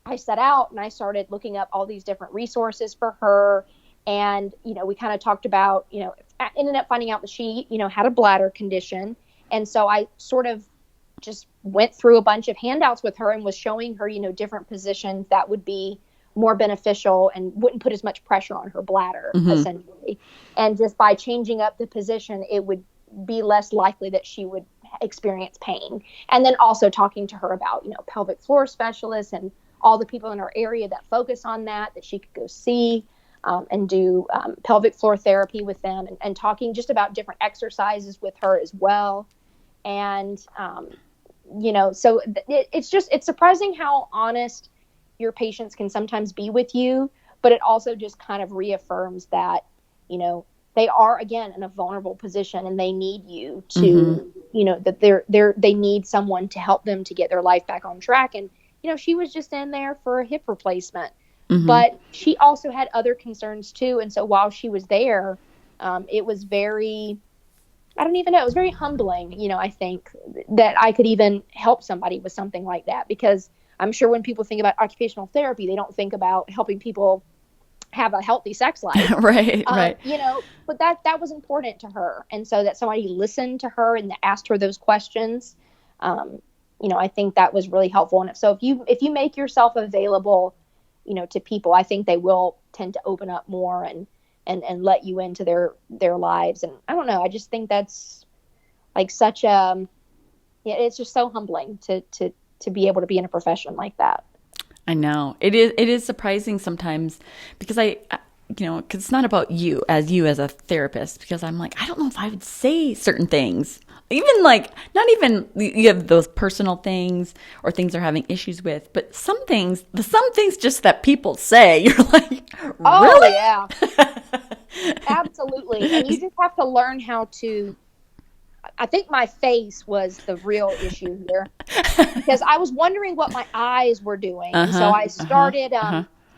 I set out and I started looking up all these different resources for her. And, we kind of talked about, ended up finding out that she, had a bladder condition. And so I sort of just went through a bunch of handouts with her and was showing her, different positions that would be more beneficial and wouldn't put as much pressure on her bladder, essentially. And just by changing up the position, it would be less likely that she would experience pain. And then also talking to her about, pelvic floor specialists and all the people in our area that focus on that she could go see, and do pelvic floor therapy with them, and talking just about different exercises with her as well. And, so it's surprising how honest your patients can sometimes be with you, but it also just kind of reaffirms that, they are, again, in a vulnerable position, and they need you to, that they need someone to help them to get their life back on track. And, she was just in there for a hip replacement, but she also had other concerns too. And so while she was there, it was very, I don't even know, it was very humbling, I think, that I could even help somebody with something like that, because I'm sure when people think about occupational therapy, they don't think about helping people have a healthy sex life. Right. But that was important to her. And so that somebody listened to her and asked her those questions, I think that was really helpful. And so if you make yourself available, to people, I think they will tend to open up more and let you into their lives. And I don't know, I just think that's like such it's just so humbling to be able to be in a profession like that. I know it is surprising sometimes, because because it's not about you as a therapist, because I'm like, I don't know if I would say certain things, even like, not even you have those personal things or things they're having issues with, but some things just that people say, you're like, really? Oh yeah, absolutely. And you just have to learn how to, I think my face was the real issue here, because I was wondering what my eyes were doing. So I started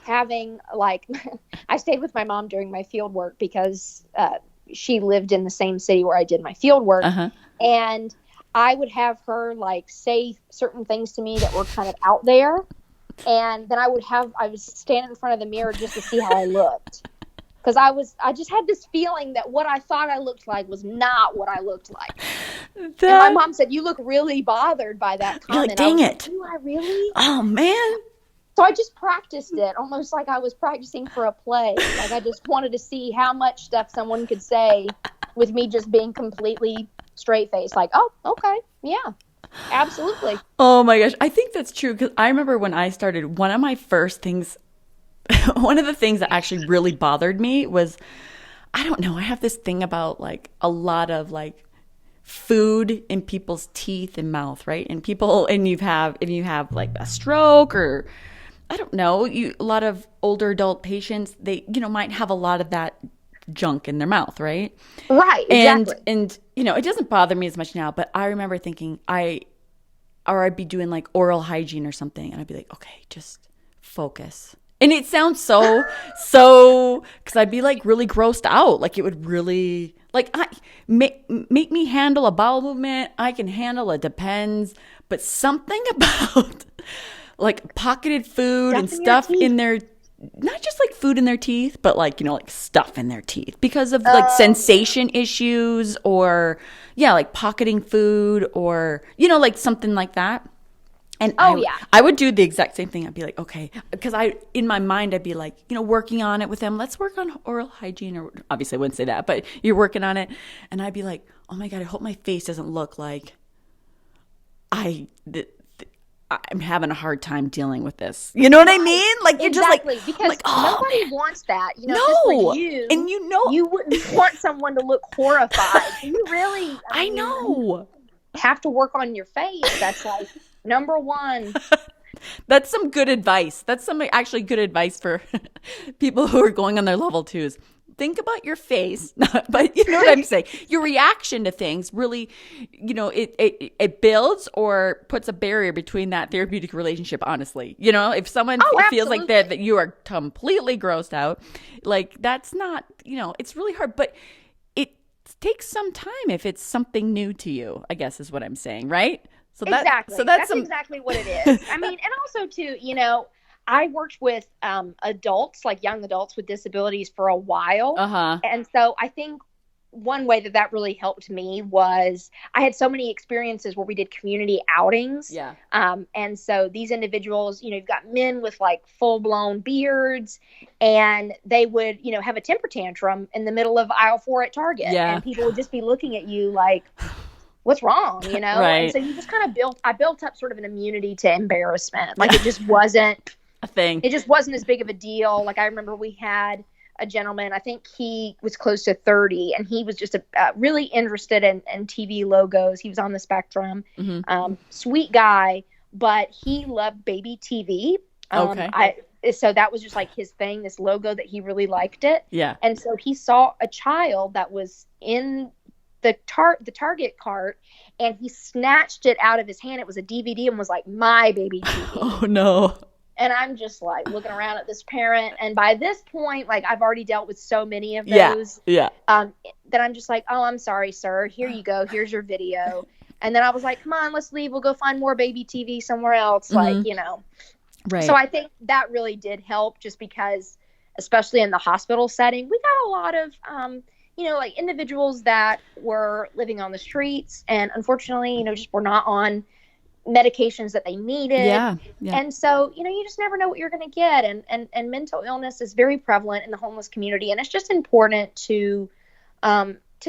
having, like, I stayed with my mom during my field work, because she lived in the same city where I did my field work. And I would have her like say certain things to me that were kind of out there. And then I was standing in front of the mirror just to see how I looked. Because I just had this feeling that what I thought I looked like was not what I looked like. And my mom said, "You look really bothered by that comment." Like, dang it. Do I really? Oh, man. So I just practiced it, almost like I was practicing for a play. Like, I just wanted to see how much stuff someone could say with me just being completely straight-faced. Like, oh, okay, yeah, absolutely. Oh, my gosh. I think that's true, because I remember when I started, one of the things that actually really bothered me was, I don't know, I have this thing about like a lot of like food in people's teeth and mouth, right? And if you have like a stroke, or I don't know, a lot of older adult patients, they, might have a lot of that junk in their mouth, right? Right, exactly. And it doesn't bother me as much now, but I remember thinking I'd be doing like oral hygiene or something, and I'd be like, okay, just focus. And it sounds so, because I'd be like really grossed out. Like, it would really, like, make me handle a bowel movement. I can handle it, depends. But something about like pocketed food and stuff in their, not just like food in their teeth, but like, like stuff in their teeth because of like sensation issues, or like pocketing food, or, like something like that. And I would do the exact same thing. I'd be like, okay, because in my mind, I'd be like, working on it with them. Let's work on oral hygiene, or obviously I wouldn't say that, but you're working on it. And I'd be like, oh my God, I hope my face doesn't look like I I'm having a hard time dealing with this. You know what I mean? Like, you're exactly, just because like, oh, nobody man. wants that. You know, No. if this were you, And you know, you wouldn't want someone to look horrified. You really, I know. have to work on your face. That's like number one. That's some good advice. That's some actually good advice for people who are going on their level 2s. Think about your face, but you know what I'm saying? Your reaction to things really, you know, it builds or puts a barrier between that therapeutic relationship, honestly. You know, if someone feels like that you are completely grossed out, like, that's not, you know, it's really hard, but it takes some time if it's something new to you, I guess is what I'm saying, right? So Exactly. That's exactly what it is. I mean, and also too, you know, I worked with adults, like young adults with disabilities for a while. And so I think one way that really helped me was I had so many experiences where we did community outings. Yeah. And so these individuals, you know, you've got men with like full blown beards, and they would, you know, have a temper tantrum in the middle of aisle 4 at Target. Yeah. And people would just be looking at you like, what's wrong, you know? Right. And so you just kind of I built up sort of an immunity to embarrassment. Like, it just wasn't a thing. It just wasn't as big of a deal. Like, I remember we had a gentleman, I think he was close to 30, and he was just really interested in TV logos. He was on the spectrum. Sweet guy, but he loved baby TV. So that was just like his thing, this logo, that he really liked it. Yeah. And so he saw a child that was in the Target cart, and he snatched it out of his hand. It was a DVD and was like, my baby TV. Oh, no. And I'm just like looking around at this parent. And by this point, like, I've already dealt with so many of those. Yeah. That I'm just like, oh, I'm sorry, sir. Here you go. Here's your video. And then I was like, come on, let's leave. We'll go find more baby TV somewhere else. Like, you know. Right. So I think that really did help, just because, especially in the hospital setting, we got a lot of, you know, like individuals that were living on the streets and unfortunately, you know, just were not on medications that they needed. Yeah. And so, you know, you just never know what you're going to get. And mental illness is very prevalent in the homeless community. And it's just important to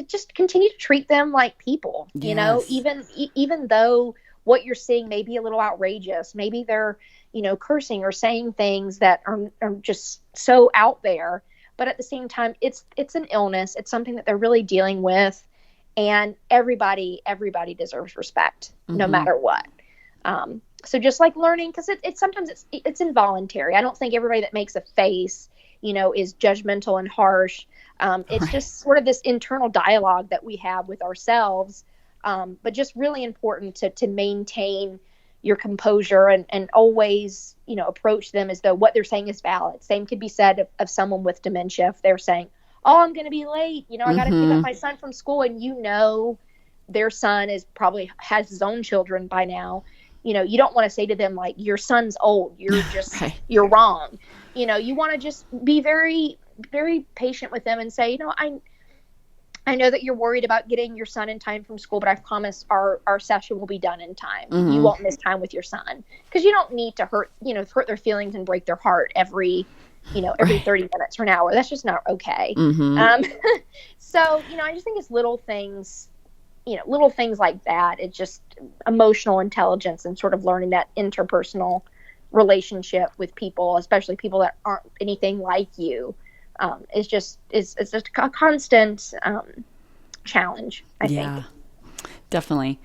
just continue to treat them like people, you know, even though what you're seeing may be a little outrageous. Maybe they're, you know, cursing or saying things that are just so out there. But at the same time, it's an illness. It's something that they're really dealing with. And everybody deserves respect, no matter what. So just like learning, because it's sometimes it's involuntary. I don't think everybody that makes a face, you know, is judgmental and harsh. It's just sort of this internal dialogue that we have with ourselves. But just really important to maintain your composure and always, you know, approach them as though what they're saying is valid. Same could be said of someone with dementia. If they're saying, oh, I'm going to be late, you know, I got to pick up my son from school, and you know their son has his own children by now. You know, you don't want to say to them like, your son's old, you're just you're wrong. You know, you want to just be very, very patient with them and say, you know, I know that you're worried about getting your son in time from school, but I promise our session will be done in time. You won't miss time with your son, because you don't need to hurt their feelings and break their heart every 30 minutes or an hour. That's just not okay. So, you know, I just think it's little things like that. It's just emotional intelligence and sort of learning that interpersonal relationship with people, especially people that aren't anything like you. It's just a constant challenge, I think. Definitely.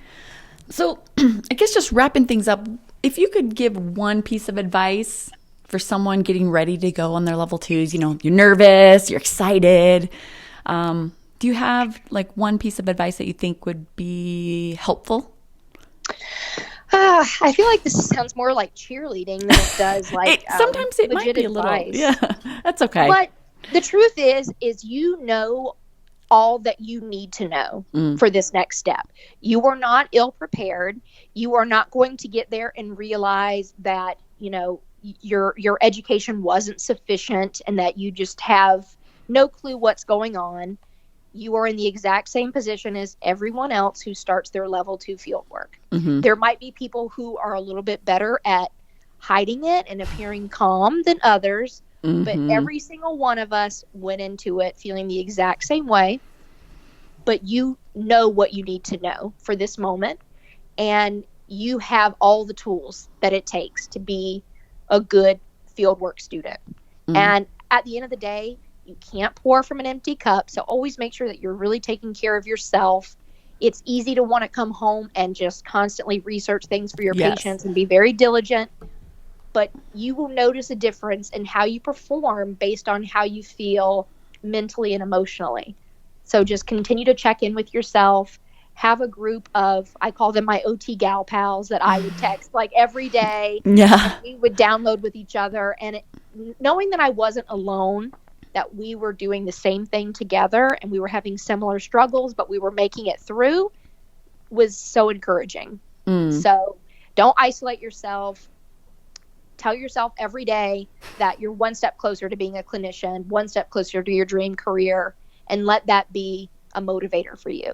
So I guess just wrapping things up, if you could give one piece of advice for someone getting ready to go on their level 2s, you know, you're nervous, you're excited. Do you have like one piece of advice that you think would be helpful? I feel like this sounds more like cheerleading than it does like sometimes it might be a little advice. Yeah, that's okay. But the truth is you know all that you need to know for this next step. You are not ill prepared. You are not going to get there and realize that, you know, your education wasn't sufficient and that you just have no clue what's going on. You are in the exact same position as everyone else who starts their level 2 field work. There might be people who are a little bit better at hiding it and appearing calm than others, but every single one of us went into it feeling the exact same way. But you know what you need to know for this moment. And you have all the tools that it takes to be a good fieldwork student. And at the end of the day, you can't pour from an empty cup. So always make sure that you're really taking care of yourself. It's easy to want to come home and just constantly research things for your patients and be very diligent. But you will notice a difference in how you perform based on how you feel mentally and emotionally. So just continue to check in with yourself. Have a group of, I call them my OT gal pals, that I would text like every day. Yeah. We would download with each other. And knowing that I wasn't alone, that we were doing the same thing together and we were having similar struggles, but we were making it through, was so encouraging. So don't isolate yourself. Tell yourself every day that you're one step closer to being a clinician, one step closer to your dream career, and let that be a motivator for you.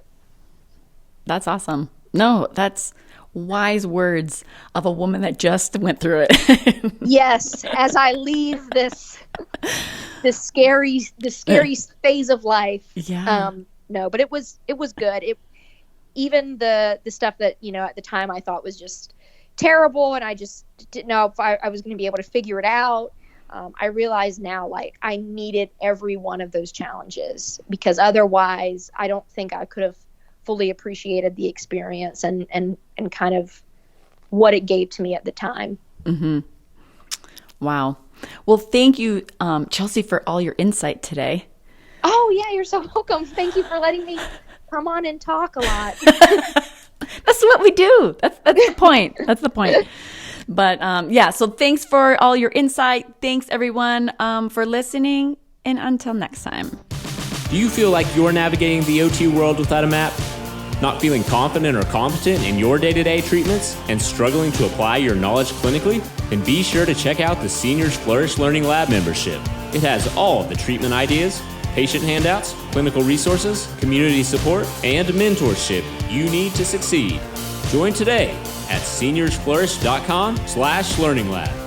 That's awesome. No, that's wise words of a woman that just went through it. Yes, as I leave this scary phase of life. Yeah. No, but it was good. Even the stuff that, at the time I thought was just terrible and I just didn't know if I was going to be able to figure it out. I realize now, like, I needed every one of those challenges, because otherwise I don't think I could have fully appreciated the experience and kind of what it gave to me at the time. Wow. Well, thank you, Chelsea, for all your insight today. Oh, yeah, you're so welcome. Thank you for letting me come on and talk a lot. That's what we do. That's the point. That's the point. But so thanks for all your insight. Thanks, everyone, for listening. And until next time. Do you feel like you're navigating the OT world without a map? Not feeling confident or competent in your day-to-day treatments and struggling to apply your knowledge clinically? Then be sure to check out the Seniors Flourish Learning Lab membership. It has all of the treatment ideas, patient handouts, clinical resources, community support, and mentorship you need to succeed. Join today at seniorsflourish.com/learninglab.